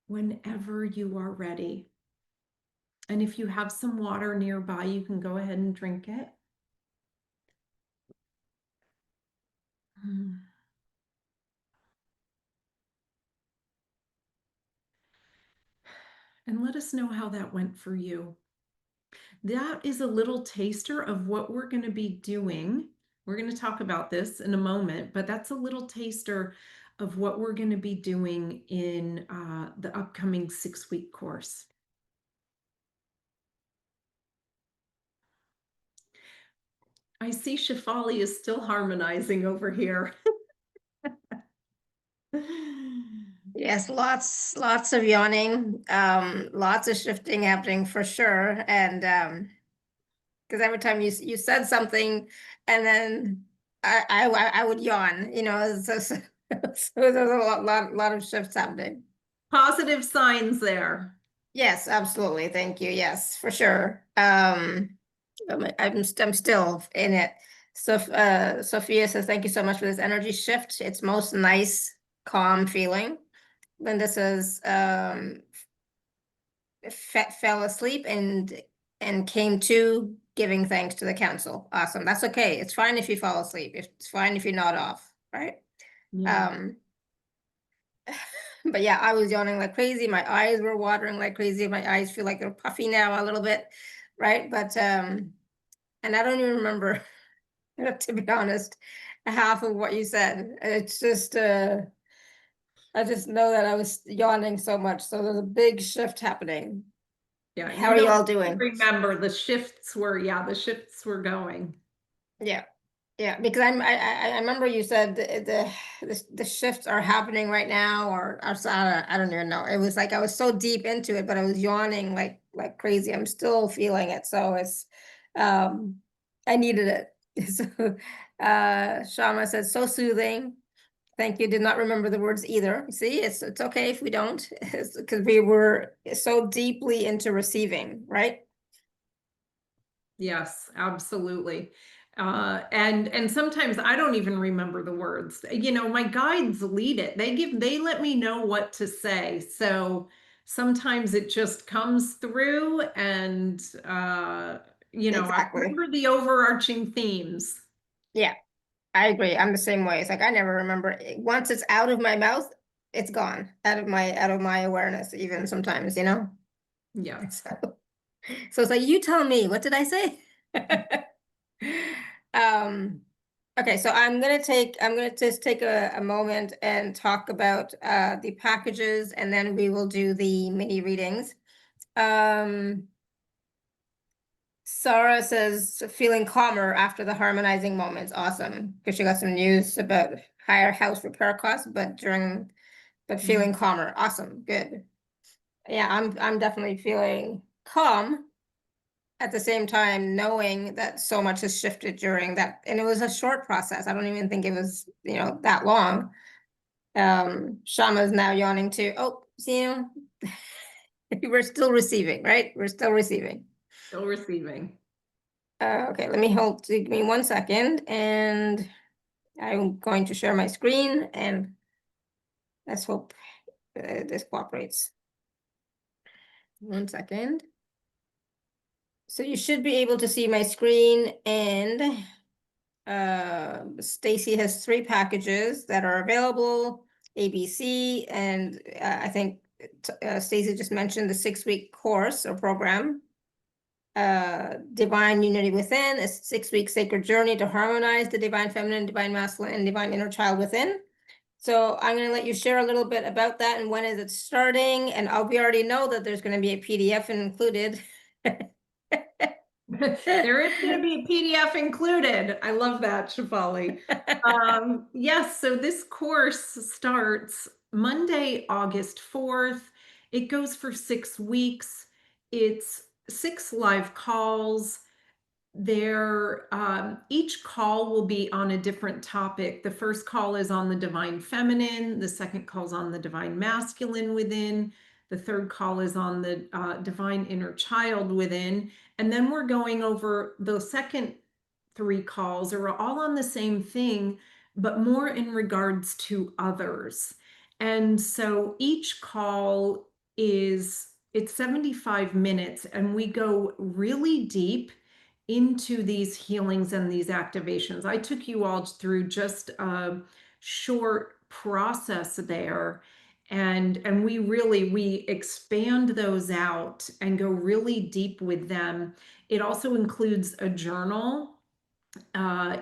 whenever you are ready. And if you have some water nearby, you can go ahead and drink it. And let us know how that went for you. That is a little taster of what we're going to be doing. We're going to talk about this in a moment, but that's a little taster of what we're going to be doing in the upcoming 6-week course. I see Shefali is still harmonizing over here. Yes, lots of yawning, lots of shifting happening for sure. And because every time you said something, and then I would yawn, so there's a lot of shifts happening. Positive signs there. Yes, absolutely. Thank you. Yes, for sure. I'm still in it. So Sophia says, thank you so much for this energy shift. It's most nice, calm feeling. Linda says, fell asleep and came to giving thanks to the council. Awesome. That's okay. It's fine if you fall asleep. It's fine if you nod off, right? Yeah. But yeah, I was yawning like crazy. My eyes were watering like crazy. My eyes feel like they're puffy now a little bit, right? But and I don't even remember, to be honest, half of what you said. It's just I just know that I was yawning so much. So there's a big shift happening. Yeah. How are you all doing? Remember the shifts were going. Yeah. Yeah, because I remember you said the shifts are happening right now, or I don't even know. It was like I was so deep into it, but I was yawning like crazy. I'm still feeling it, so it's I needed it. So Shama says, so soothing. Thank you. Did not remember the words either. See, it's okay if we don't, because we were so deeply into receiving, right? Yes, absolutely. And sometimes I don't even remember the words. My guides lead it. They let me know what to say. So sometimes it just comes through, and Exactly. I remember the overarching themes. Yeah, I agree. I'm the same way. It's like I never remember once it's out of my mouth, it's gone out of my awareness, even sometimes, Yes. So it's like, you tell me, what did I say? Okay, so I'm gonna just take a moment and talk about the packages, and then we will do the mini readings. Sarah says feeling calmer after the harmonizing moments. Awesome, because she got some news about higher house repair costs, but feeling calmer. Awesome, good. Yeah, I'm definitely feeling calm at the same time, knowing that so much has shifted during that, and it was a short process. I don't even think it was, that long. Shama's now yawning too. Oh, see you. We're still receiving, right? We're still receiving. Still receiving. Okay, give me 1 second, and I'm going to share my screen, and let's hope this cooperates. 1 second. So you should be able to see my screen, and Stacey has 3 packages that are available, ABC, and I think Stacey just mentioned the 6-week course or program. Divine Unity Within, a 6-week sacred journey to harmonize the divine feminine, divine masculine, and divine inner child within. So I'm going to let you share a little bit about that and when is it starting. And we already know that there's going to be a PDF included. There is going to be a PDF included. I love that, Shefali. Yes, so this course starts Monday, August 4th. It goes for 6 weeks. It's 6 live calls. Each call will be on a different topic. The first call is on the divine feminine. The second call is on the divine masculine within. The third call is on the divine inner child within. And then we're going over the second 3 calls are all on the same thing, but more in regards to others. And so each call it's 75 minutes, and we go really deep into these healings and these activations. I took you all through just a short process there, and we expand those out and go really deep with them. It also includes a journal.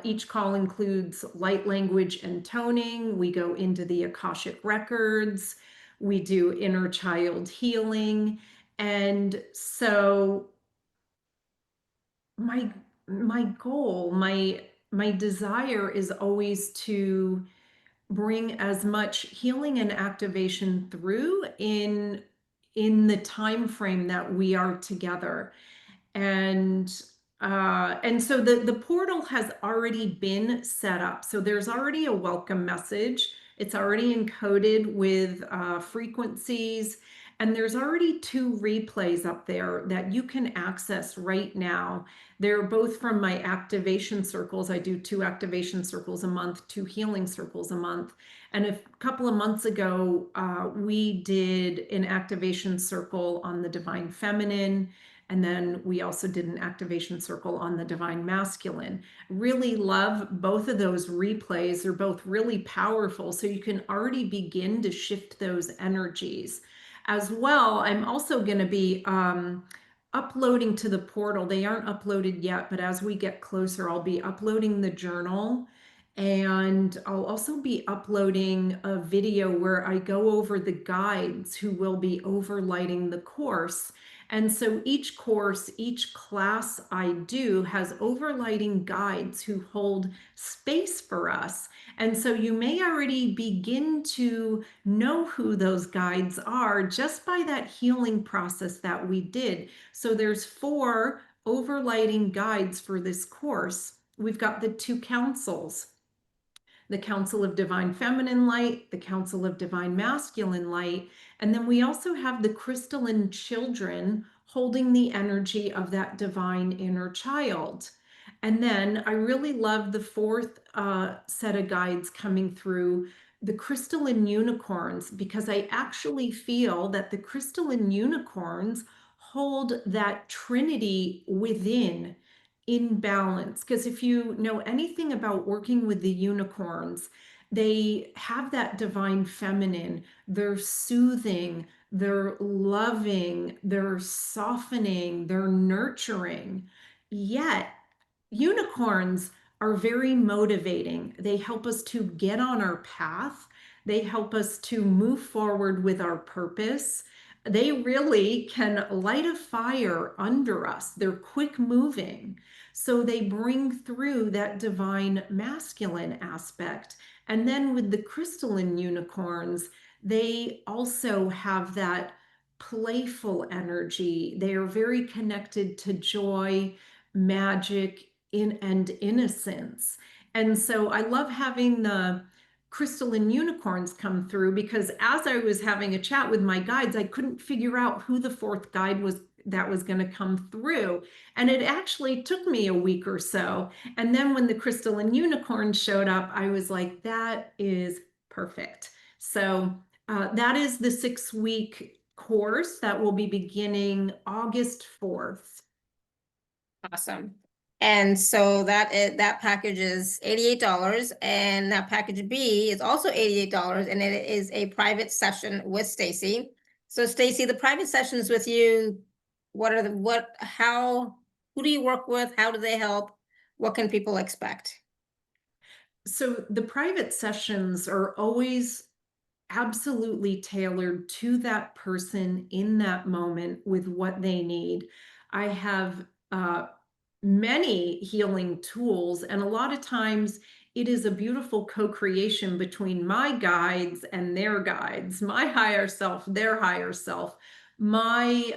Each call includes light language and toning. We go into the Akashic records. We do inner child healing. And so my goal, my desire is always to bring as much healing and activation through in the time frame that we are together. And so the portal has already been set up. So there's already a welcome message. It's already encoded with frequencies, and there's already 2 replays up there that you can access right now. They're both from my activation circles. I do 2 activation circles a month, 2 healing circles a month. And a couple of months ago, we did an activation circle on the divine feminine. And then we also did an activation circle on the divine masculine. Really love both of those replays. They're both really powerful. So you can already begin to shift those energies. As well, I'm also going to be uploading to the portal. They aren't uploaded yet, but as we get closer, I'll be uploading the journal. And I'll also be uploading a video where I go over the guides who will be overlighting the course. And so each course, each class I do has overlighting guides who hold space for us. And so you may already begin to know who those guides are just by that healing process that we did. So there's 4 overlighting guides for this course. We've got the 2 councils. The Council of Divine Feminine Light, the Council of Divine Masculine Light, and then we also have the crystalline children holding the energy of that divine inner child. And then I really love the 4th set of guides coming through, the crystalline unicorns, because I actually feel that the crystalline unicorns hold that trinity within in balance. Because if you know anything about working with the unicorns, they have that divine feminine. They're soothing, they're loving, they're softening, they're nurturing. Yet, unicorns are very motivating. They help us to get on our path. They help us to move forward with our purpose. They really can light a fire under us. They're quick moving. So they bring through that divine masculine aspect. And then with the crystalline unicorns, they also have that playful energy. They are very connected to joy, magic, and innocence. And so I love having crystalline unicorns come through, because as I was having a chat with my guides, I couldn't figure out who the fourth guide was that was going to come through. And it actually took me a week or so. And then when the crystalline unicorn showed up, I was like, that is perfect. So that is the 6-week course that will be beginning August 4th. Awesome. And so that package is $88, and that package B is also $88, and it is a private session with Stacey. So Stacey, the private sessions with you, who do you work with? How do they help? What can people expect? So the private sessions are always absolutely tailored to that person in that moment with what they need. I have many healing tools, and a lot of times it is a beautiful co-creation between my guides and their guides, my higher self, their higher self, my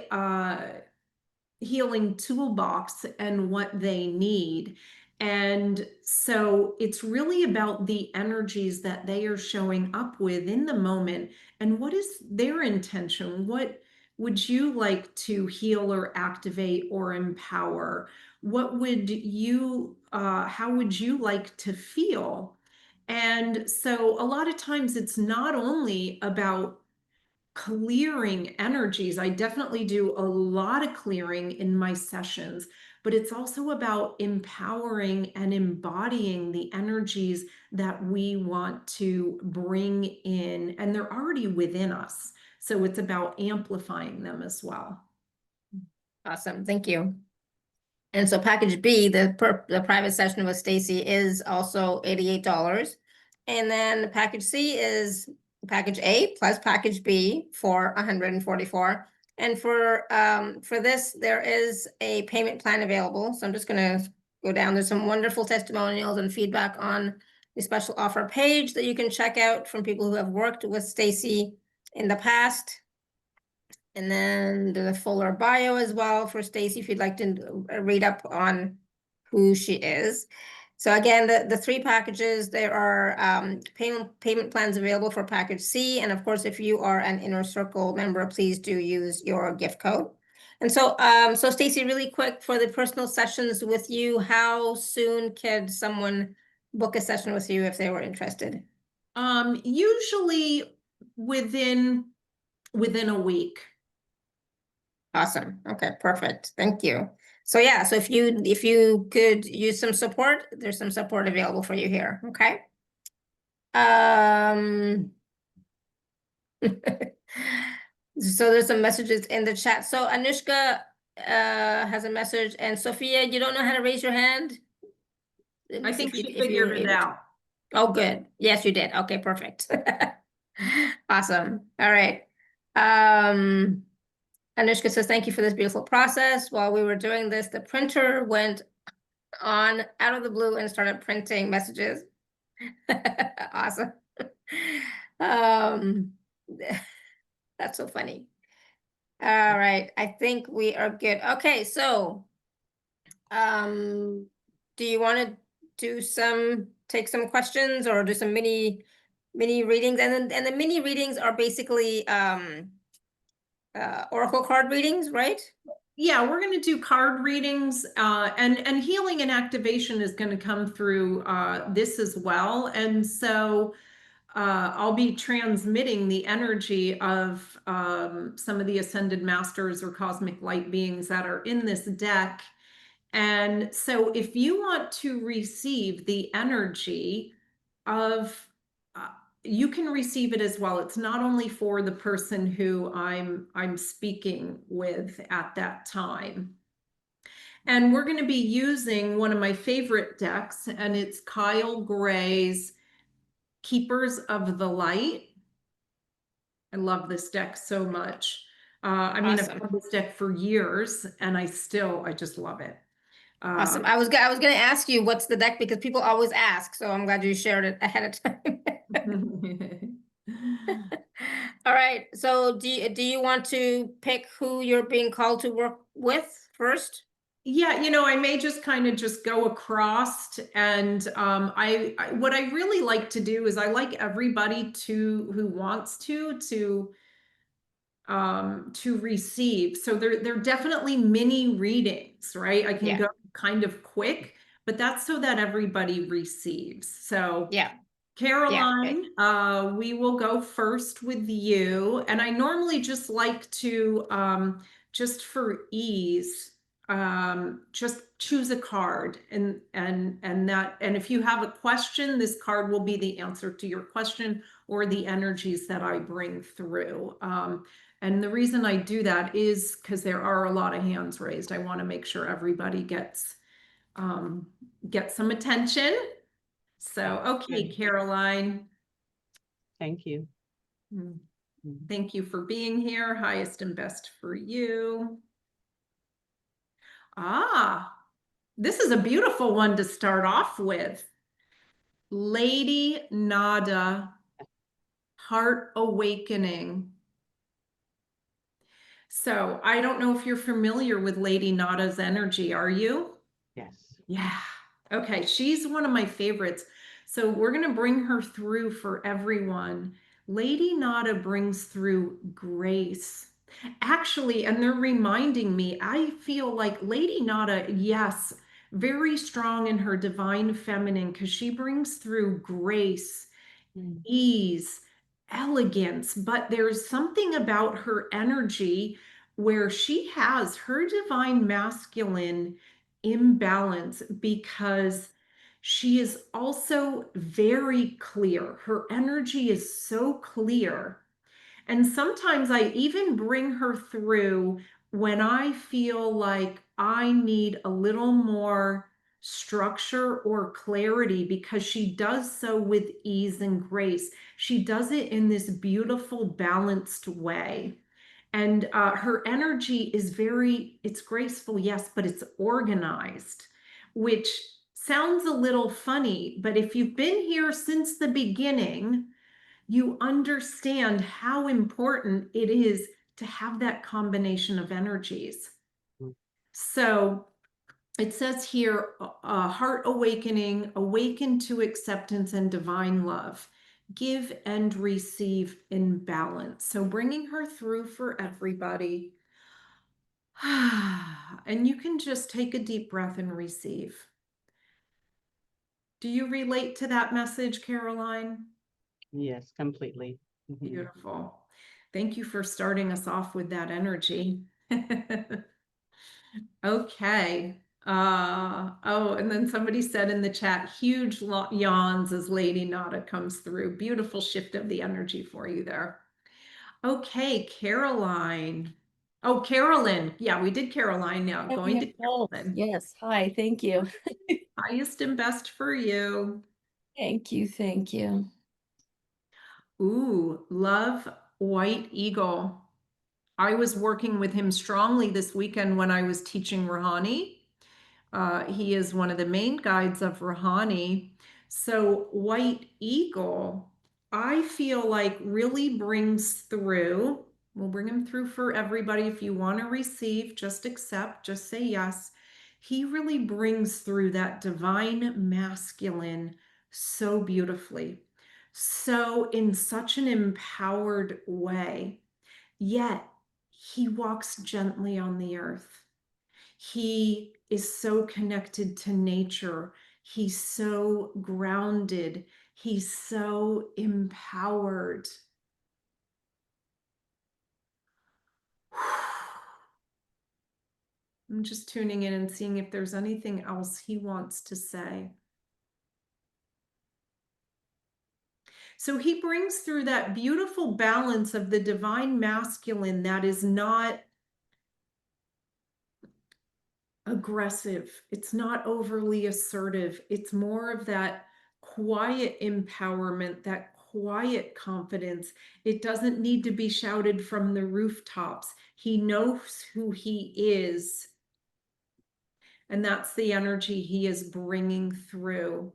healing toolbox and what they need. And so it's really about the energies that they are showing up with in the moment, and what is their intention? What would you like to heal or activate or empower? What would you, how would you like to feel? And so a lot of times it's not only about clearing energies. I definitely do a lot of clearing in my sessions, but it's also about empowering and embodying the energies that we want to bring in, and they're already within us. So it's about amplifying them as well. Awesome, thank you. And so package B, the private session with Stacey, is also $88. And then package C is package A plus package B for $144. And for this, there is a payment plan available. So I'm just gonna go down. There's some wonderful testimonials and feedback on the special offer page that you can check out from people who have worked with Stacey in the past. And then the fuller bio as well for Stacey, if you'd like to read up on who she is. So again, the 3 packages, there are payment plans available for package C. And of course, if you are an Inner Circle member, please do use your gift code. And so, so Stacey, really quick, for the personal sessions with you, how soon could someone book a session with you if they were interested? Usually within a week. Awesome. Okay, perfect. Thank you. So yeah, so if you could use some support, there's some support available for you here. Okay. So there's some messages in the chat. So Anushka has a message, and Sophia, you don't know how to raise your hand? I think she figured it out. Oh, good. Yes, you did. Okay, perfect. Awesome. All right. Anushka says, thank you for this beautiful process. While we were doing this, the printer went on out of the blue and started printing messages. Awesome. That's so funny. All right, I think we are good. Okay, so do you want to take some questions or do some mini readings? And the mini readings are basically oracle card readings, right? Yeah, we're going to do card readings, and healing and activation is going to come through this as well. And so I'll be transmitting the energy of some of the ascended masters or cosmic light beings that are in this deck. And so if you want to receive the energy of you can receive it as well. It's not only for the person who I'm speaking with at that time. And we're going to be using one of my favorite decks, and it's Kyle Gray's Keepers of the Light. I love this deck so much. I mean, I've had this deck for years, and I just love it. Awesome. I was going to ask you what's the deck, because people always ask, so I'm glad you shared it ahead of time. All right. So do you want to pick who you're being called to work with first? Yeah, I may just kind of just go across, and what I really like to do is I like everybody who wants to receive. So they're definitely mini readings, right? I can Yeah. go kind of quick, but that's so that everybody receives. So Yeah. Yeah. Caroline, we will go first with you. And I normally just like to, just for ease, just choose a card, and if you have a question, this card will be the answer to your question or the energies that I bring through. And the reason I do that is because there are a lot of hands raised. I want to make sure everybody gets some attention. So, okay, Good. Caroline, Thank you. mm, Mhm. thank you for being here. Highest and best for you. Ah, this is a beautiful one to start off with. Lady Nada, Heart Awakening. So I don't know if you're familiar with Lady Nada's energy, are you? Yes. Yeah. Okay. She's one of my favorites. So we're going to bring her through for everyone. Lady Nada brings through grace. Actually, and they're reminding me, I feel like Lady Nada, yes, very strong in her divine feminine because she brings through grace, Mm. ease, elegance, but there's something about her energy where she has her divine masculine imbalance because she is also very clear. Her energy is so clear, and sometimes I even bring her through when I feel like I need a little more structure or clarity because she does so with ease and grace. She does it in this beautiful, balanced way. And her energy is it's graceful, yes, but it's organized, which sounds a little funny. But if you've been here since the beginning, you understand how important it is to have that combination of energies. Mm. So it says here, heart awakening, awaken to acceptance and divine love, give and receive in balance. So bringing her through for everybody. And you can just take a deep breath and receive. Do you relate to that message, Caroline? Yes, completely. Mhm. Beautiful. Thank you for starting us off with that energy. Okay. Oh, and then somebody said in the chat, huge yawns as Lady Nada comes through. Beautiful shift of the energy for you there. Okay, Caroline. Oh, Carolyn. Yeah, we did Caroline now. Oh, Going we to have both. Carolyn. Yes. Hi. Thank you. Highest and best for you. Thank you. Thank you. Ooh, love White Eagle. I was working with him strongly this weekend when I was teaching Rouhani. He is one of the main guides of Rouhani. So White Eagle, I feel like really brings through. We'll bring him through for everybody. If you want to receive, just accept, just say yes. He really brings through that divine masculine so beautifully, so in such an empowered way. Yet he walks gently on the earth. He is so connected to nature. He's so grounded. He's so empowered. I'm just tuning in and seeing if there's anything else he wants to say. So he brings through that beautiful balance of the divine masculine that is not aggressive. It's not overly assertive. It's more of that quiet empowerment, that quiet confidence. It doesn't need to be shouted from the rooftops. He knows who he is. And that's the energy he is bringing through.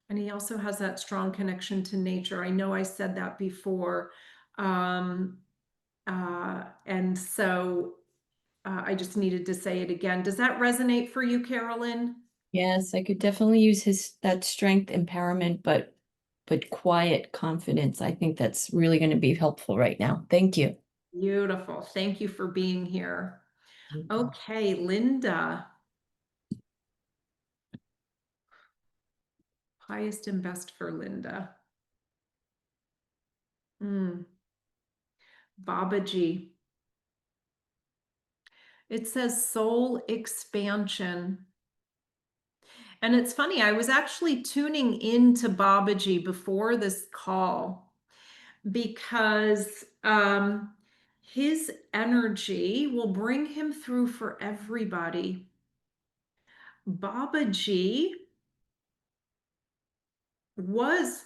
And he also has that strong connection to nature. I know I said that before. And so I just needed to say it again. Does that resonate for you, Carolyn? Yes, I could definitely use that strength, empowerment, but quiet confidence. I think that's really going to be helpful right now. Thank you. Beautiful. Thank you for being here. Thank you. Okay, Linda. Highest and best for Linda. Babaji. It says soul expansion. And it's funny, I was actually tuning into Babaji before this call because his energy will bring him through for everybody. Babaji was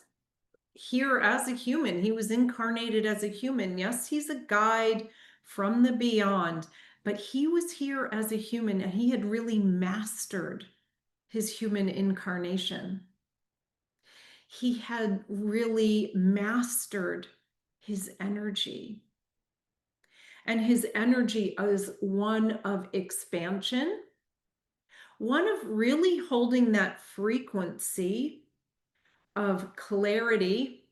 here as a human. He was incarnated as a human. Yes, he's a guide from the beyond, but he was here as a human and he had really mastered his human incarnation. He had really mastered his energy. And his energy is one of expansion, one of really holding that frequency of clarity,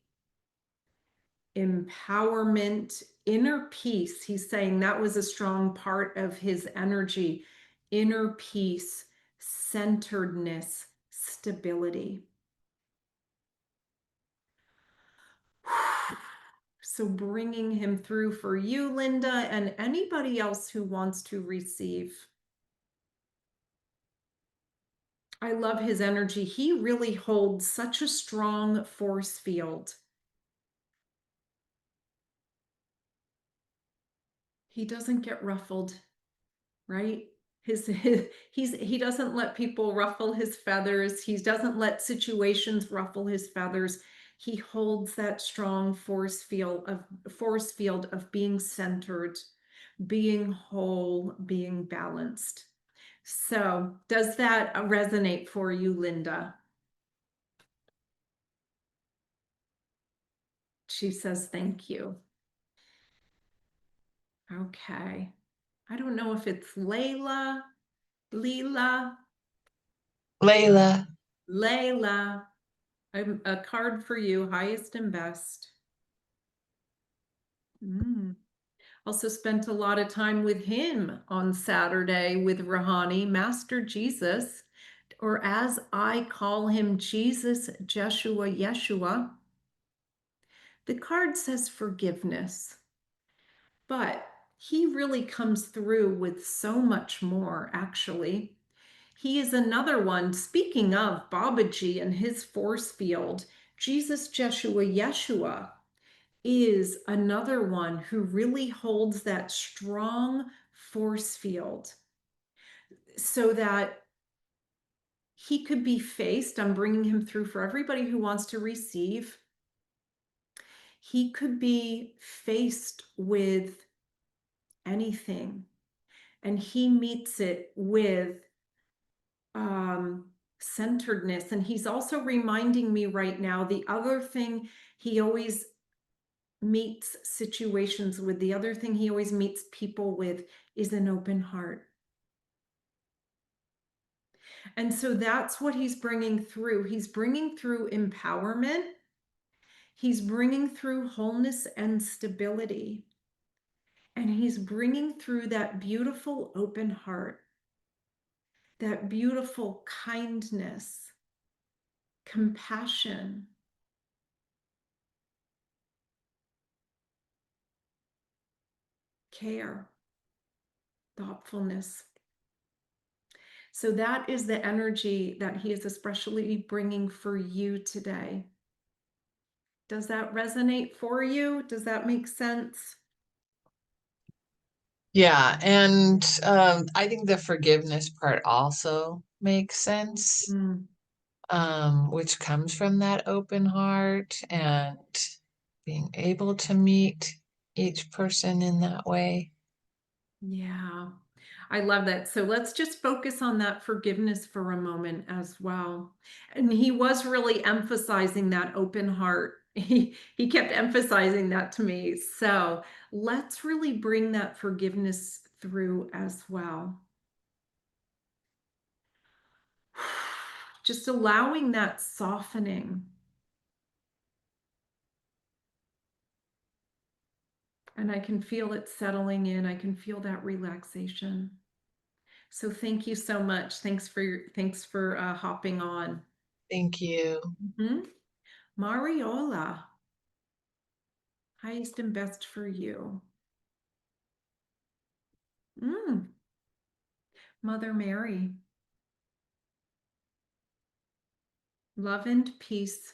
empowerment, inner peace. He's saying that was a strong part of his energy, inner peace, centeredness, stability. So bringing him through for you, Linda, and anybody else who wants to receive. I love his energy. He really holds such a strong force field. He doesn't get ruffled, right? He doesn't let people ruffle his feathers. He doesn't let situations ruffle his feathers. He holds that strong force field of being centered, being whole, being balanced. So, does that resonate for you, Linda? She says thank you. Okay. I don't know if it's Layla, Leela, Layla. Layla. A card for you, highest and best. Also spent a lot of time with him on Saturday with Rahani, Master Jesus, or as I call him, Jesus, Jeshua, Yeshua. The card says forgiveness, but he really comes through with so much more, actually. He is another one, speaking of Babaji and his force field, Jesus, Jeshua, Yeshua is another one who really holds that strong force field so that he could be faced. I'm bringing him through for everybody who wants to receive. He could be faced with anything, and he meets it with centeredness. And he's also reminding me right now, the other thing he always meets situations with, the other thing he always meets people with is an open heart. And so that's what he's bringing through. He's bringing through empowerment. He's bringing through wholeness and stability. And he's bringing through that beautiful open heart, that beautiful kindness, compassion, care, thoughtfulness. So that is the energy that he is especially bringing for you today. Does that resonate for you? Does that make sense? Yeah, and I think the forgiveness part also makes sense, which comes from that open heart and being able to meet each person in that way. Yeah, I love that. So let's just focus on that forgiveness for a moment as well. And he was really emphasizing that open heart he kept emphasizing that to me. So let's really bring that forgiveness through as well. Just allowing that softening. And I can feel it settling in. I can feel that relaxation. So thank you so much. Thanks for hopping on. Thank you. Mariola, highest and best for you. Mother Mary, love and peace.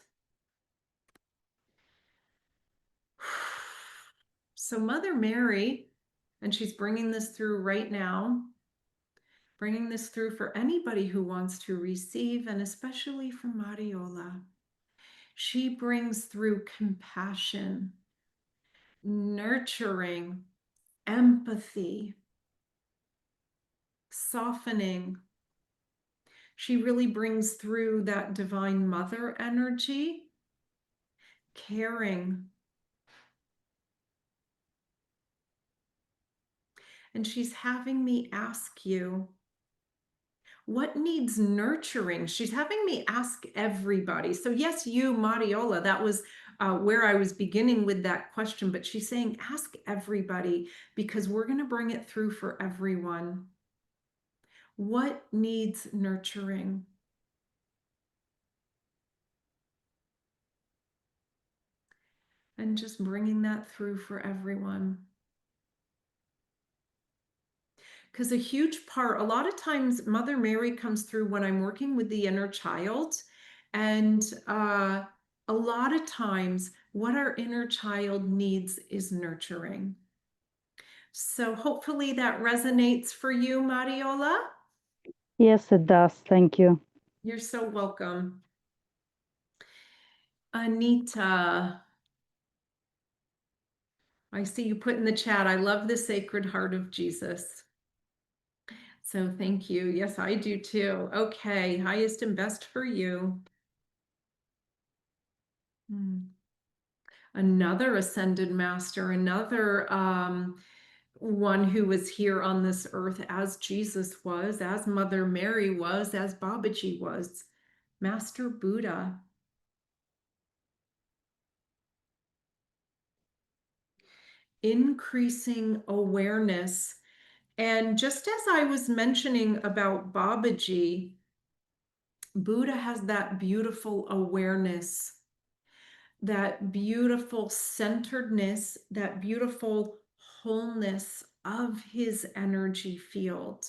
So Mother Mary, and she's bringing this through right now, bringing this through for anybody who wants to receive, and especially for Mariola. She brings through compassion, nurturing, empathy, softening. She really brings through that divine mother energy, caring. And she's having me ask you, what needs nurturing? She's having me ask everybody. So yes, you, Mariola, that was where I was beginning with that question, but she's saying, ask everybody, because we're going to bring it through for everyone. What needs nurturing? And just bringing that through for everyone. Because a huge part, a lot of times Mother Mary comes through when I'm working with the inner child. And a lot of times what our inner child needs is nurturing. So hopefully that resonates for you, Mariola. Yes, it does. Thank you. You're so welcome. Anita, I see you put in the chat, I love the Sacred Heart of Jesus. So thank you. Yes, I do too. Okay, highest and best for you. Another ascended master, another one who was here on this earth as Jesus was, as Mother Mary was, as Babaji was, Master Buddha. Increasing awareness. And just as I was mentioning about Babaji, Buddha has that beautiful awareness, that beautiful centeredness, that beautiful wholeness of his energy field.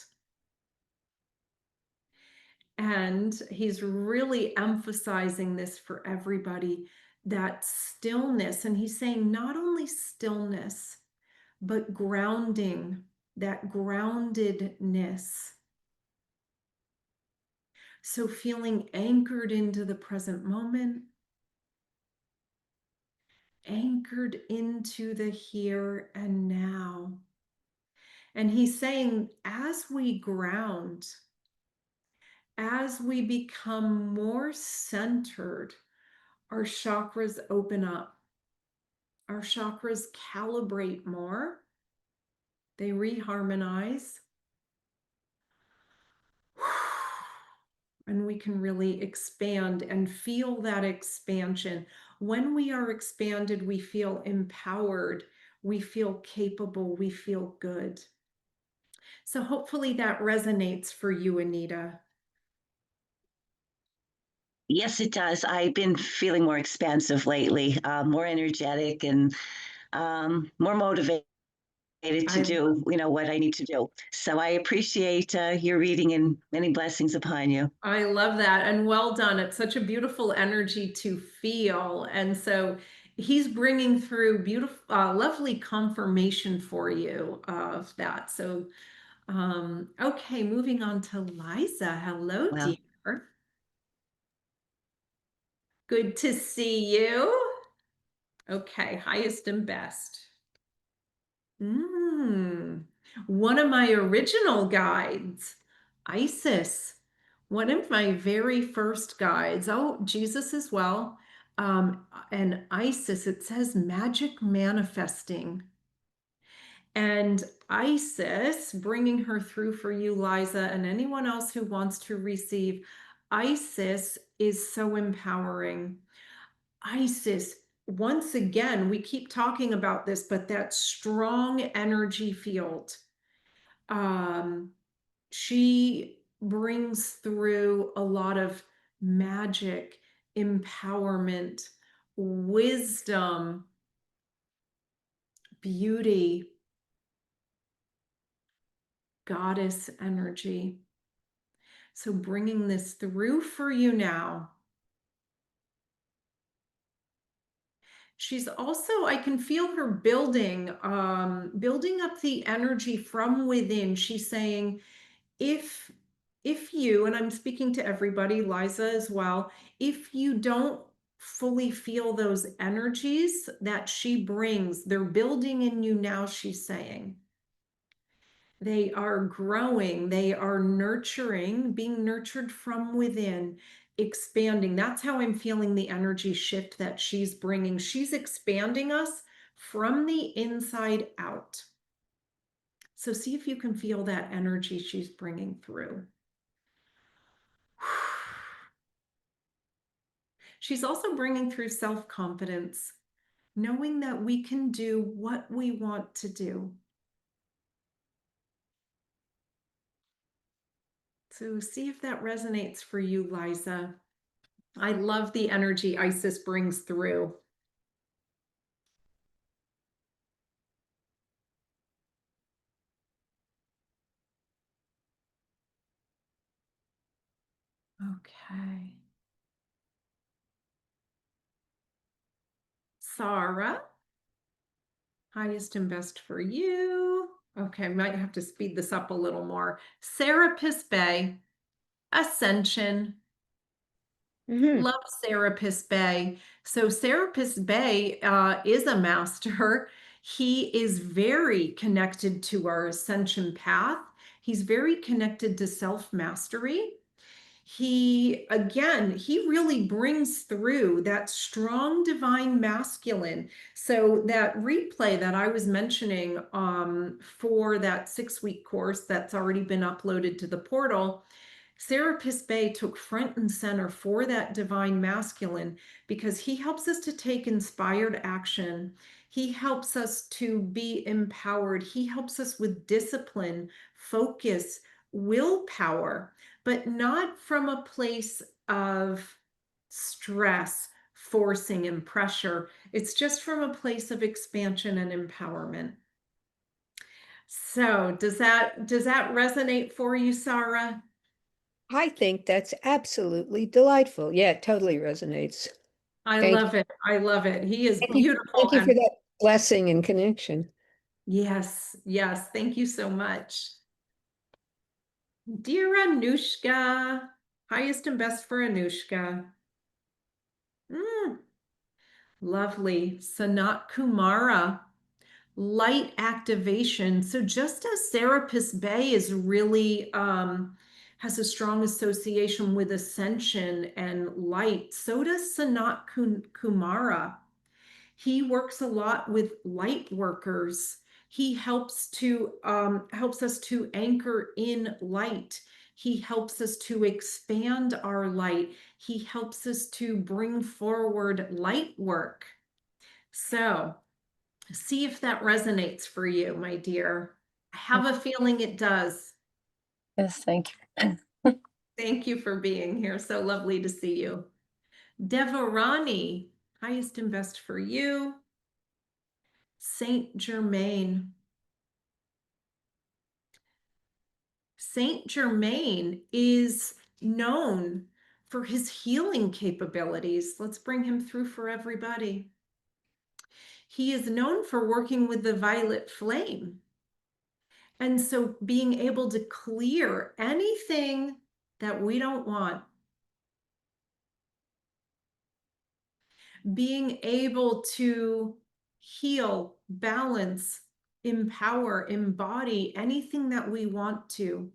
And he's really emphasizing this for everybody, that stillness. And he's saying not only stillness, but grounding, that groundedness. So feeling anchored into the present moment, anchored into the here and now. And he's saying, as we ground, as we become more centered, our chakras open up. Our chakras calibrate more. They reharmonize. And we can really expand and feel that expansion. When we are expanded, we feel empowered, we feel capable, we feel good. So hopefully that resonates for you, Anita. Yes, it does. I've been feeling more expansive lately, more energetic and more motivated to do, what I need to do. So I appreciate your reading and many blessings upon you. I love that. And well done. It's such a beautiful energy to feel. And so he's bringing through beautiful, lovely confirmation for you of that. So, okay, moving on to Liza. Hello, Well, dear. Good to see you. Okay, highest and best. One of my original guides, Isis, one of my very first guides. Oh, Jesus as well. and Isis, it says magic manifesting. And Isis, bringing her through for you, Liza, and anyone else who wants to receive, Isis is so empowering. Isis, once again, we keep talking about this, but that strong energy field. She brings through a lot of magic, empowerment, wisdom, beauty, goddess energy. So bringing this through for you now. She's also, I can feel her building up the energy from within. She's saying, if you, and I'm speaking to everybody, Liza as well, if you don't fully feel those energies that she brings, they're building in you now, she's saying. They are growing, they are nurturing, being nurtured from within, expanding. That's how I'm feeling the energy shift that she's bringing. She's expanding us from the inside out. So see if you can feel that energy she's bringing through. She's also bringing through self-confidence, knowing that we can do what we want to do. So see if that resonates for you, Liza. I love the energy Isis brings through. Okay. Sarah, highest and best for you. Okay, I might have to speed this up a little more. Serapis Bay, Ascension. Love Serapis Bay. So Serapis Bay is a master. He is very connected to our ascension path. He's very connected to self-mastery. He really brings through that strong divine masculine. So that replay that I was mentioning for that 6-week course that's already been uploaded to the portal, Serapis Bay took front and center for that divine masculine because he helps us to take inspired action. He helps us to be empowered. He helps us with discipline, focus, willpower, but not from a place of stress, forcing, and pressure. It's just from a place of expansion and empowerment. So does that resonate for you, Sarah? I think that's absolutely delightful. Yeah, it totally resonates. I Thank love it. I love it. He is Thank you- beautiful. Thank you for and- that blessing and connection. Yes, yes. Thank you so much. Dear Anushka, highest and best for Anushka. Lovely. Sanat Kumara, light activation. So just as Serapis Bay is really has a strong association with ascension and light, so does Sanat Kumara. He works a lot with light workers. He helps us to anchor in light. He helps us to expand our light. He helps us to bring forward light work. So see if that resonates for you, my dear. I have a feeling it does. Yes, thank you. Thank you for being here. So lovely to see you. Devarani, highest and best for you. Saint Germain. Saint Germain is known for his healing capabilities. Let's bring him through for everybody. He is known for working with the violet flame. And so being able to clear anything that we don't want. Being able to heal, balance, empower, embody anything that we want to.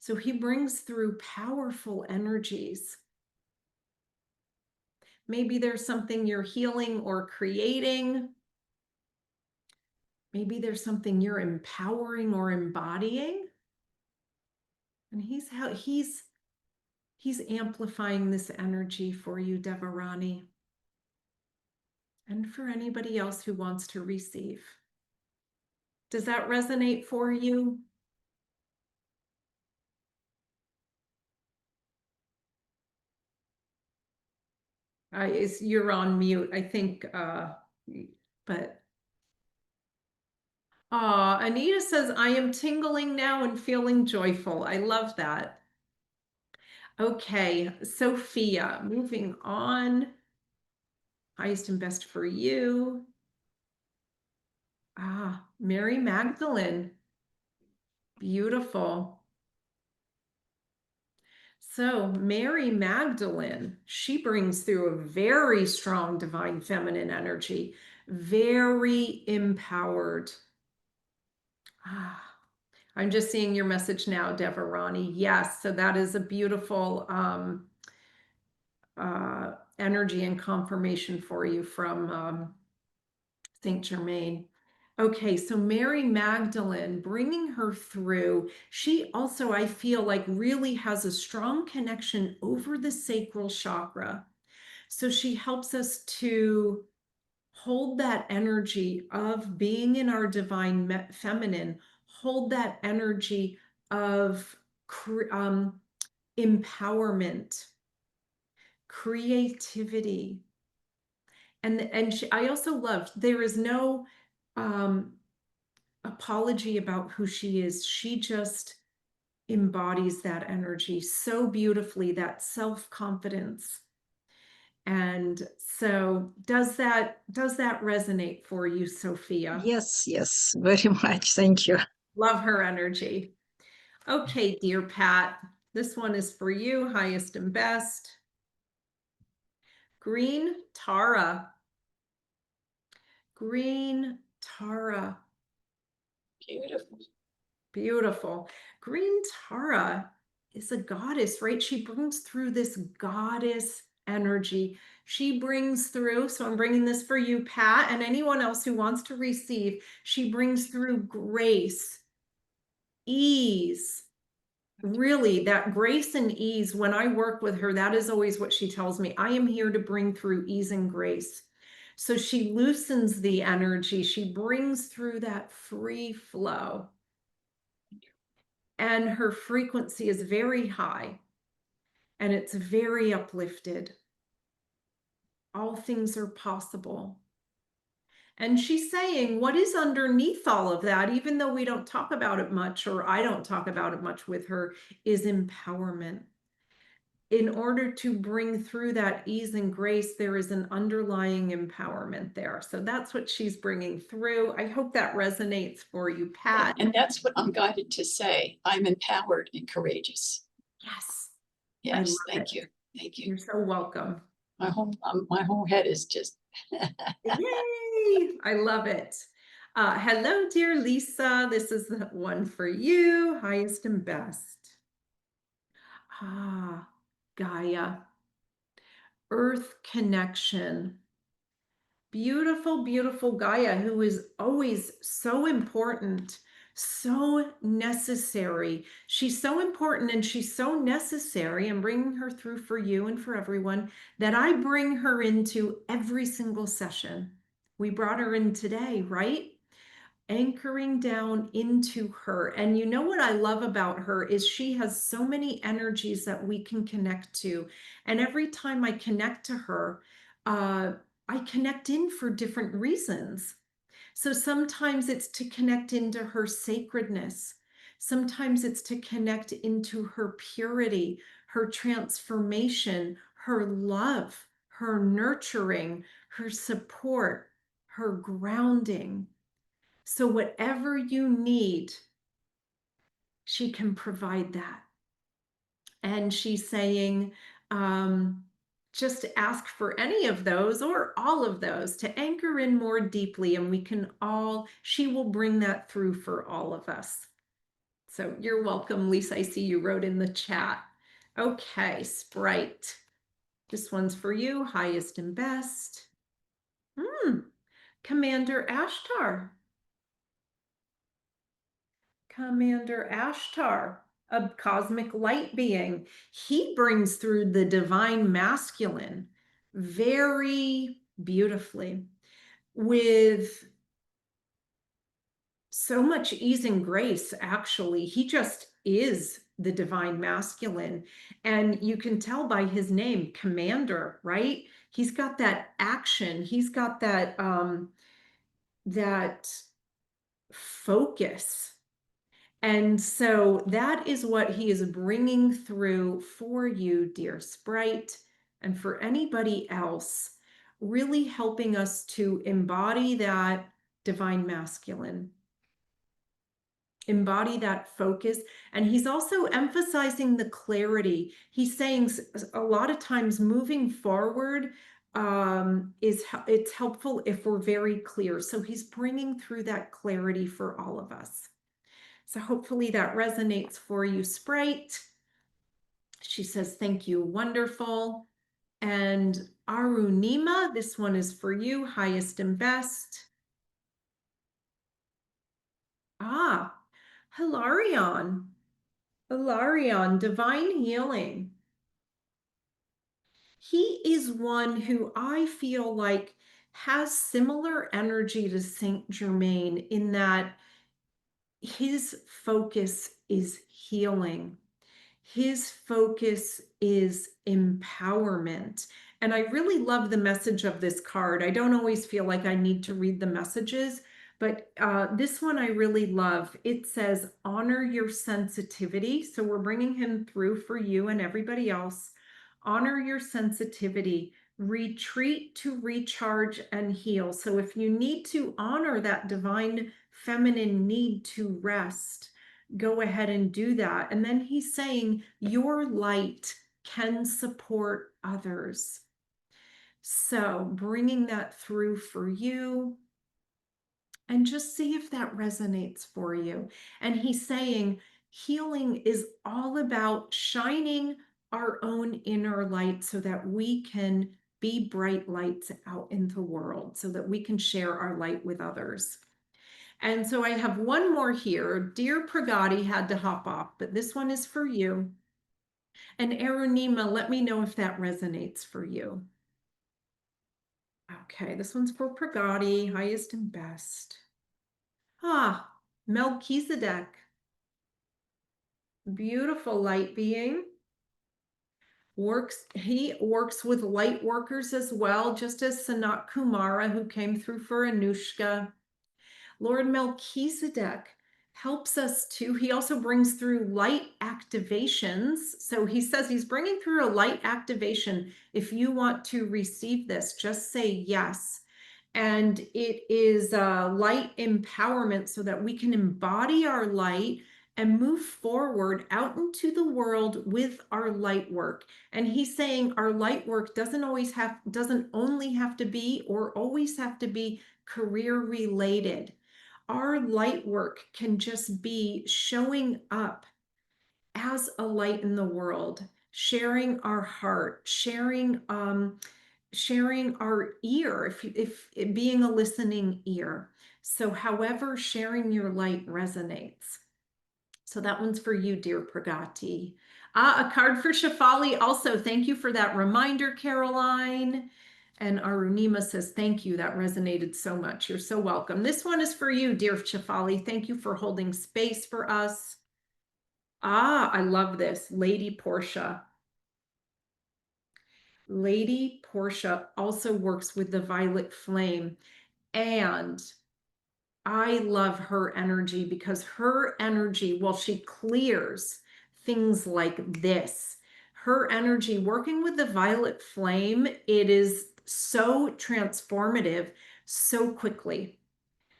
So he brings through powerful energies. Maybe there's something you're healing or creating. Maybe there's something you're empowering or embodying. And he's amplifying this energy for you, Devarani. And for anybody else who wants to receive. Does that resonate for you? You're on mute, I think, but. Anita says, I am tingling now and feeling joyful. I love that. Okay, Sophia, moving on. Highest and best for you. Mary Magdalene. Beautiful. So Mary Magdalene, she brings through a very strong divine feminine energy, very empowered. I'm just seeing your message now, Devarani. Yes, so that is a beautiful energy and confirmation for you from Saint Germain. Okay, so Mary Magdalene, bringing her through, she also, I feel like, really has a strong connection over the sacral chakra. So she helps us to hold that energy of being in our divine feminine, hold that energy of empowerment, creativity. And I also loved, there is no apology about who she is. She just embodies that energy so beautifully, that self-confidence. And so does that resonate for you, Sophia? Yes, yes, very much. Thank you. Love her energy. Okay, dear Pat, this one is for you, highest and best. Green Tara. Green Tara. Beautiful. Beautiful. Green Tara is a goddess, right? She brings through this goddess energy. She brings through, so I'm bringing this for you, Pat, and anyone else who wants to receive. She brings through grace, ease. Really, that grace and ease, when I work with her, that is always what she tells me. I am here to bring through ease and grace. So she loosens the energy. She brings through that free flow. And her frequency is very high. And it's very uplifted. All things are possible. And she's saying what is underneath all of that, even though we don't talk about it much, or I don't talk about it much with her, is empowerment. In order to bring through that ease and grace, there is an underlying empowerment there. So that's what she's bringing through. I hope that resonates for you, Pat. And that's what I'm guided to say. I'm empowered and courageous. Yes. Yes, thank you. Thank you. You're so welcome. My whole head is just. Yay! I love it. Hello, dear Lisa. This is the one for you, highest and best. Gaia. Earth connection. Beautiful, beautiful Gaia, who is always so important, so necessary. She's so important and she's so necessary. I'm bringing her through for you and for everyone that I bring her into every single session. We brought her in today, right? Anchoring down into her. And you know what I love about her is she has so many energies that we can connect to. And every time I connect to her, I connect in for different reasons. So sometimes it's to connect into her sacredness. Sometimes it's to connect into her purity, her transformation, her love, her nurturing, her support, her grounding. So whatever you need, she can provide that. And she's saying, just ask for any of those or all of those to anchor in more deeply, and she will bring that through for all of us. So you're welcome, Lisa. I see you wrote in the chat. Okay, Sprite. This one's for you, highest and best. Commander Ashtar. Commander Ashtar, a cosmic light being. He brings through the divine masculine very beautifully with so much ease and grace. Actually, he just is the divine masculine. And you can tell by his name, Commander, right? He's got that action. He's got that, that focus. And so that is what he is bringing through for you, dear Sprite, and for anybody else, really helping us to embody that divine masculine, embody that focus. And he's also emphasizing the clarity. He's saying a lot of times moving forward it's helpful if we're very clear. So he's bringing through that clarity for all of us. So hopefully that resonates for you, Sprite. She says, thank you, wonderful. And Arunima, this one is for you, highest and best. Ah, Hilarion. Hilarion, divine healing. He is one who I feel like has similar energy to Saint Germain in that his focus is healing. His focus is empowerment. And I really love the message of this card. I don't always feel like I need to read the messages, but this one I really love. It says, honor your sensitivity. So we're bringing him through for you and everybody else. Honor your sensitivity. Retreat to recharge and heal. So if you need to honor that divine feminine need to rest, go ahead and do that. And then he's saying your light can support others. So bringing that through for you, and just see if that resonates for you. And he's saying healing is all about shining our own inner light so that we can be bright lights out in the world, so that we can share our light with others. And so I have one more here. Dear Pragati had to hop off, but this one is for you. And Arunima, let me know if that resonates for you. Okay, this one's for Pragati, highest and best. Ah, Melchizedek. Beautiful light being. He works with light workers as well, just as Sanat Kumara, who came through for Anushka. Lord Melchizedek helps us to, he also brings through light activations. So he says he's bringing through a light activation. If you want to receive this, just say yes. And it is light empowerment so that we can embody our light and move forward out into the world with our light work. And he's saying our light work doesn't only have to be or always have to be career related. Our light work can just be showing up as a light in the world, sharing our heart, sharing our ear, if being a listening ear. So however sharing your light resonates. So that one's for you, dear Pragati. A card for Shefali also. Thank you for that reminder, Caroline. And Arunima says, thank you. That resonated so much. You're so welcome. This one is for you, dear Shefali. Thank you for holding space for us. I love this. Lady Portia. Lady Portia also works with the violet flame. And I love her energy because her energy, well, she clears things like this. Her energy working with the violet flame, it is so transformative so quickly.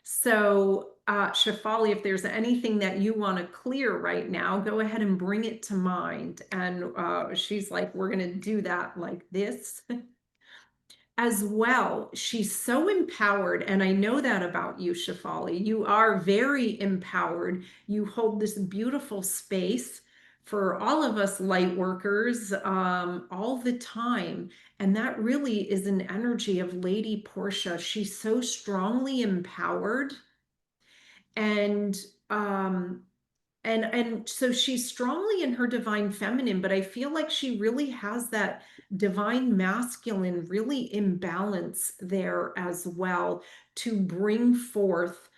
So Shefali, if there's anything that you want to clear right now, go ahead and bring it to mind. And she's like, we're going to do that like this. As well, she's so empowered, and I know that about you, Shefali. You are very empowered. You hold this beautiful space for all of us light workers all the time. And that really is an energy of Lady Portia. She's so strongly empowered. And so she's strongly in her divine feminine, but I feel like she really has that divine masculine really in balance there as well to bring forth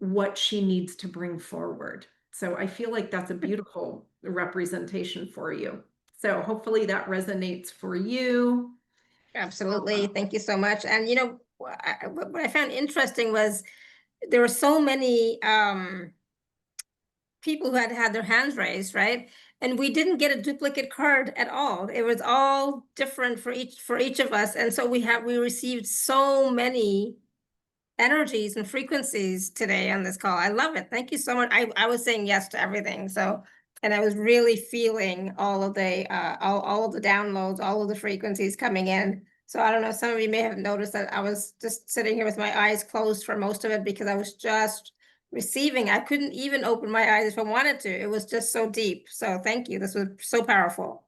what she needs to bring forward. So I feel like that's a beautiful representation for you. So hopefully that resonates for you. Absolutely. Thank you so much. And what I found interesting was there were so many people who had had their hands raised, right? And we didn't get a duplicate card at all. It was all different for each of us. And so we received so many energies and frequencies today on this call. I love it. Thank you so much. I was saying yes to everything. So, and I was really feeling all of the all of the downloads, all of the frequencies coming in. So I don't know, some of you may have noticed that I was just sitting here with my eyes closed for most of it because I was just receiving. I couldn't even open my eyes if I wanted to. It was just so deep. So thank you. This was so powerful.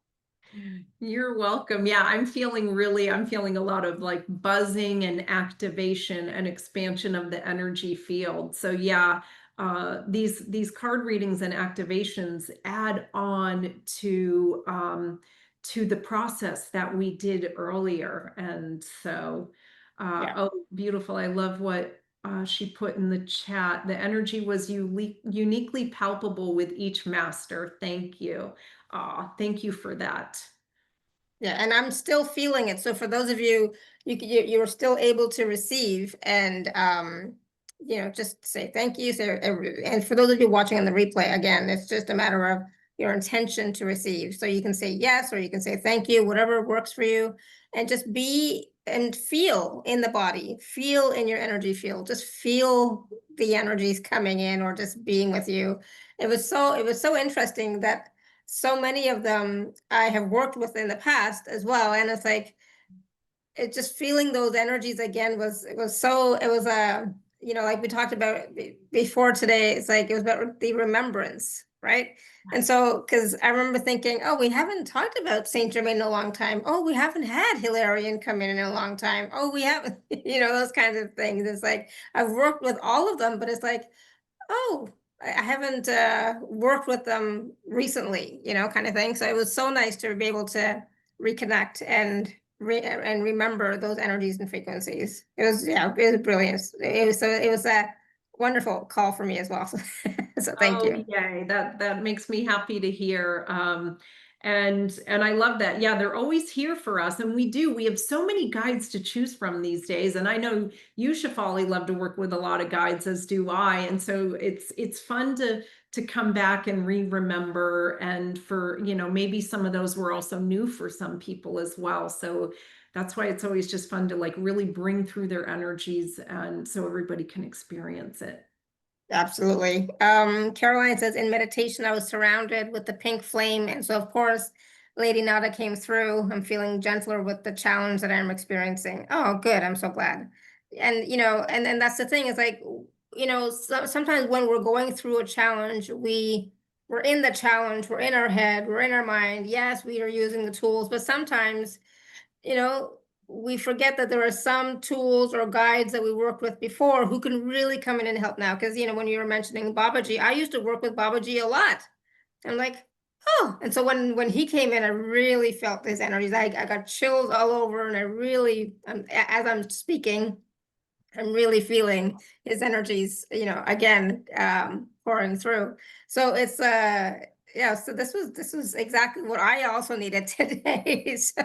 You're welcome. Yeah, I'm feeling a lot of like buzzing and activation and expansion of the energy field. So yeah, these card readings and activations add on to the process that we did earlier. And so, Yeah. oh, beautiful. I love what she put in the chat. The energy was uniquely palpable with each master. Thank you. Thank you for that. Yeah, and I'm still feeling it. So for those of you, you're still able to receive, and just say thank you. So, and for those of you watching on the replay, again, it's just a matter of your intention to receive. So you can say yes, or you can say thank you, whatever works for you, and just be and feel in the body, feel in your energy field, just feel the energies coming in, or just being with you. It was so interesting that so many of them I have worked with in the past as well. And it's like, it just feeling those energies again was like we talked about before today, it's like, it was about the remembrance, right? And so, because I remember thinking, oh, we haven't talked about Saint Germain in a long time. Oh, we haven't had Hilarion come in a long time. Oh, we haven't, those kinds of things. It's like, I've worked with all of them, but it's like, oh, I haven't worked with them recently, kind of thing. So it was so nice to be able to reconnect and remember those energies and frequencies. It was brilliant. It was a wonderful call for me as well. So thank you. Yay. That makes me happy to hear. And I love that. Yeah, they're always here for us. And we have so many guides to choose from these days. And I know you, Shefali, love to work with a lot of guides, as do I. And so it's fun to come back and remember. And for, maybe some of those were also new for some people as well. So that's why it's always just fun to like really bring through their energies, and so everybody can experience it. Absolutely. Caroline says, in meditation, I was surrounded with the pink flame. And so, of course, Lady Nada came through. I'm feeling gentler with the challenge that I'm experiencing. Oh, good. I'm so glad. And, and that's the thing is like, sometimes when we're going through a challenge, we're in the challenge, we're in our head, we're in our mind. Yes, we are using the tools, but sometimes, we forget that there are some tools or guides that we worked with before who can really come in and help now. Because, when you were mentioning Babaji, I used to work with Babaji a lot. I'm like, oh, and so when he came in, I really felt his energies. I got chills all over, and I really, as I'm speaking, I'm really feeling his energies, again, pouring through. So it's, so this was exactly what I also needed today. So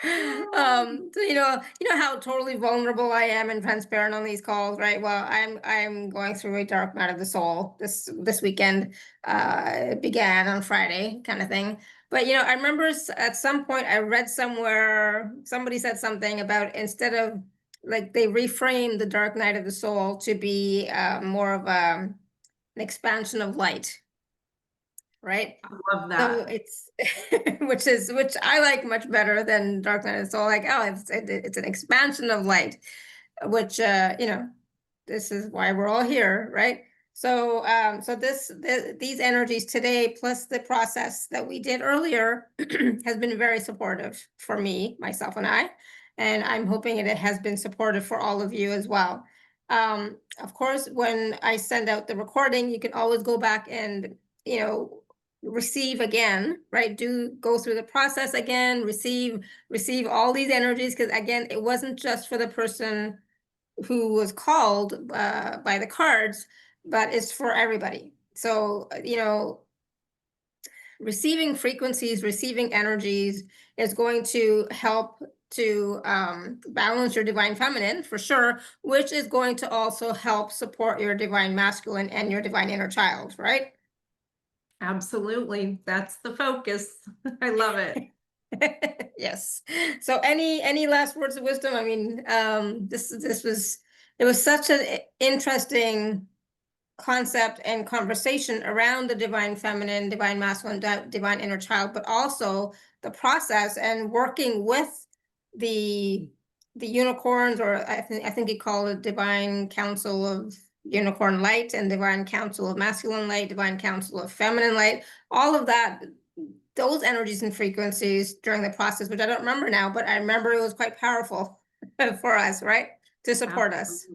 so how totally vulnerable I am and transparent on these calls, right? Well, I'm going through a dark night of the soul this weekend. It began on Friday, kind of thing. But I remember at some point I read somewhere somebody said something about, instead of like, they reframed the dark night of the soul to be more of an expansion of light. Right. I love that. So it's which I like much better than Dark Knight of the Soul. Like, oh, it's an expansion of light, which this is why we're all here, right? So, these energies today, plus the process that we did earlier, has been very supportive for me, myself, and I. And I'm hoping it has been supportive for all of you as well. Of course, when I send out the recording, you can always go back and, receive again, right? Go through the process again, receive all these energies, because again, it wasn't just for the person who was called by the cards, but it's for everybody. So, receiving frequencies, receiving energies is going to help to balance your divine feminine for sure, which is going to also help support your divine masculine and your divine inner child, right? Absolutely. That's the focus. I love it. Yes. So any last words of wisdom? I mean, it was such an interesting concept and conversation around the divine feminine, divine masculine, divine inner child, but also the process and working with the unicorns, or I think you call it divine council of unicorn light and divine council of masculine light, divine council of feminine light, all of that, those energies and frequencies during the process, which I don't remember now, but I remember it was quite powerful for us, right? To support us.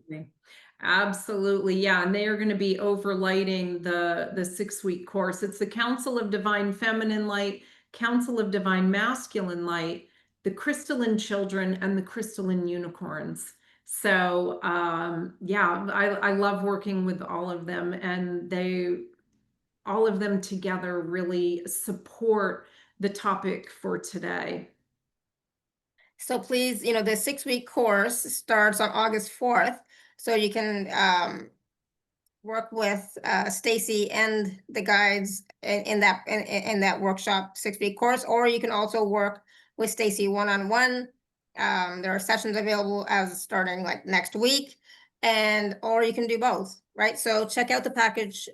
Absolutely. Yeah. And they are going to be overlighting the 6-week course. It's the Council of Divine Feminine Light, Council of Divine Masculine Light, the Crystalline Children, and the Crystalline Unicorns. So yeah, I love working with all of them, and all of them together really support the topic for today. So please, the 6-week course starts on August 4th. So you can work with Stacey and the guides in that workshop 6-week course, or you can also work with Stacey one-on-one. There are sessions available as starting like next week, or you can do both, right? So check out the package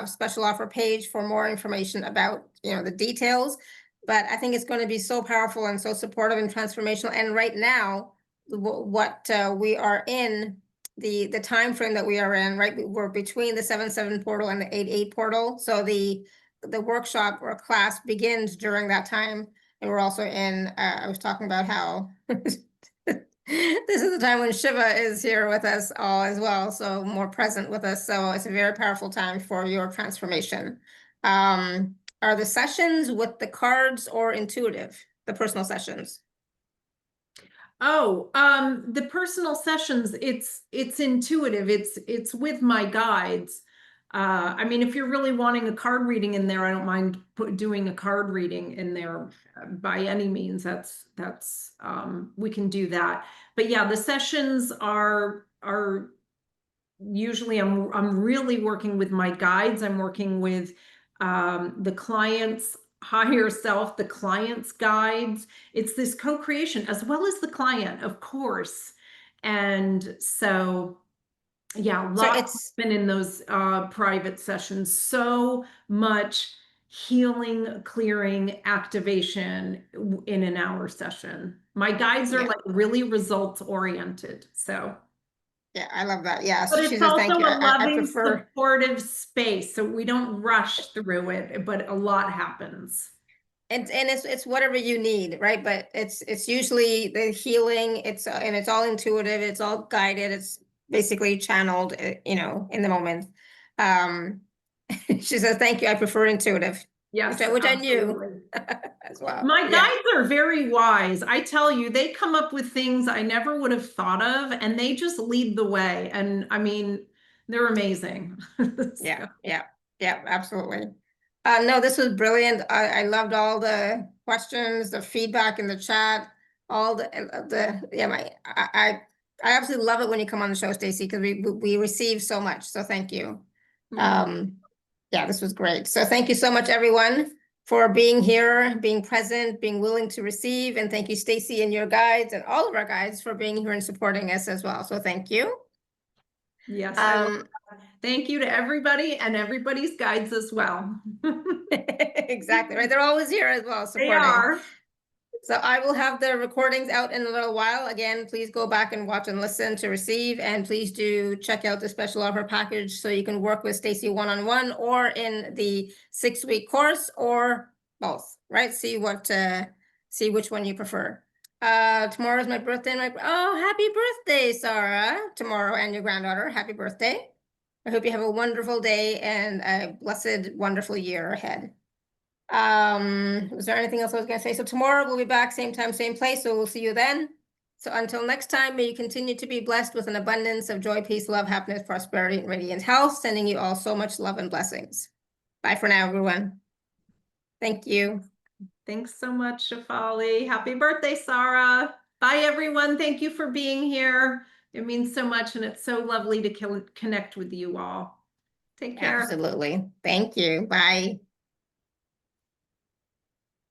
special offer page for more information about the details. But I think it's going to be so powerful and so supportive and transformational. And right now, what we are in, the time frame that we are in, right? We're between the 7/7 portal and the 8/8 portal. So the workshop or class begins during that time. And we're also in, I was talking about how this is the time when Shiva is here with us all as well. So more present with us. So it's a very powerful time for your transformation. Are the sessions with the cards or intuitive, the personal sessions? Oh, the personal sessions, it's intuitive. It's with my guides. I mean, if you're really wanting a card reading in there, I don't mind doing a card reading in there by any means. That's we can do that. But yeah, the sessions are usually I'm really working with my guides. I'm working with the client's higher self, the client's guides. It's this co-creation as well as the client, of course. And so, yeah, lots been in those private sessions. So much healing, clearing, activation in an hour session. My guides are like really results oriented. So. Yeah, I love that. Yeah, But so she it's says, also thank you. a loving, I prefer, supportive space, so we don't rush through it, but a lot happens. and it's whatever you need, right? But it's usually the healing. And it's all intuitive. It's all guided. It's basically channeled, in the moment. She says, thank you. I prefer intuitive. Yes, which I knew as well. My guides are very wise. I tell you, they come up with things I never would have thought of, and they just lead the way. And I mean, they're amazing. Yeah, absolutely. No, this was brilliant. I loved all the questions, the feedback in the chat, all I absolutely love it when you come on the show, Stacey, because we receive so much. So thank you. Yeah, this was great. So thank you so much, everyone, for being here, being present, being willing to receive. And thank you, Stacey, and your guides and all of our guides for being here and supporting us as well. So thank you. Yes. Thank you to everybody and everybody's guides as well. Exactly, right? They're always here as well, supporting. They are. So I will have the recordings out in a little while. Again, please go back and watch and listen to receive, and please do check out the special offer package so you can work with Stacey one-on-one or in the 6-week course or both, right? See which one you prefer. Tomorrow is my birthday. And oh, happy birthday, Sarah, tomorrow, and your granddaughter. Happy birthday. I hope you have a wonderful day and a blessed, wonderful year ahead. Was there anything else I was gonna say? So tomorrow we'll be back, same time, same place, so we'll see you then. So until next time, may you continue to be blessed with an abundance of joy, peace, love, happiness, prosperity, and radiant health, sending you all so much love and blessings. Bye for now, everyone. Thank you. Thanks so much, Shefali. Happy birthday, Sarah. Bye, everyone. Thank you for being here. It means so much, and it's so lovely to connect with you all. Take care. Absolutely. Thank you. Bye.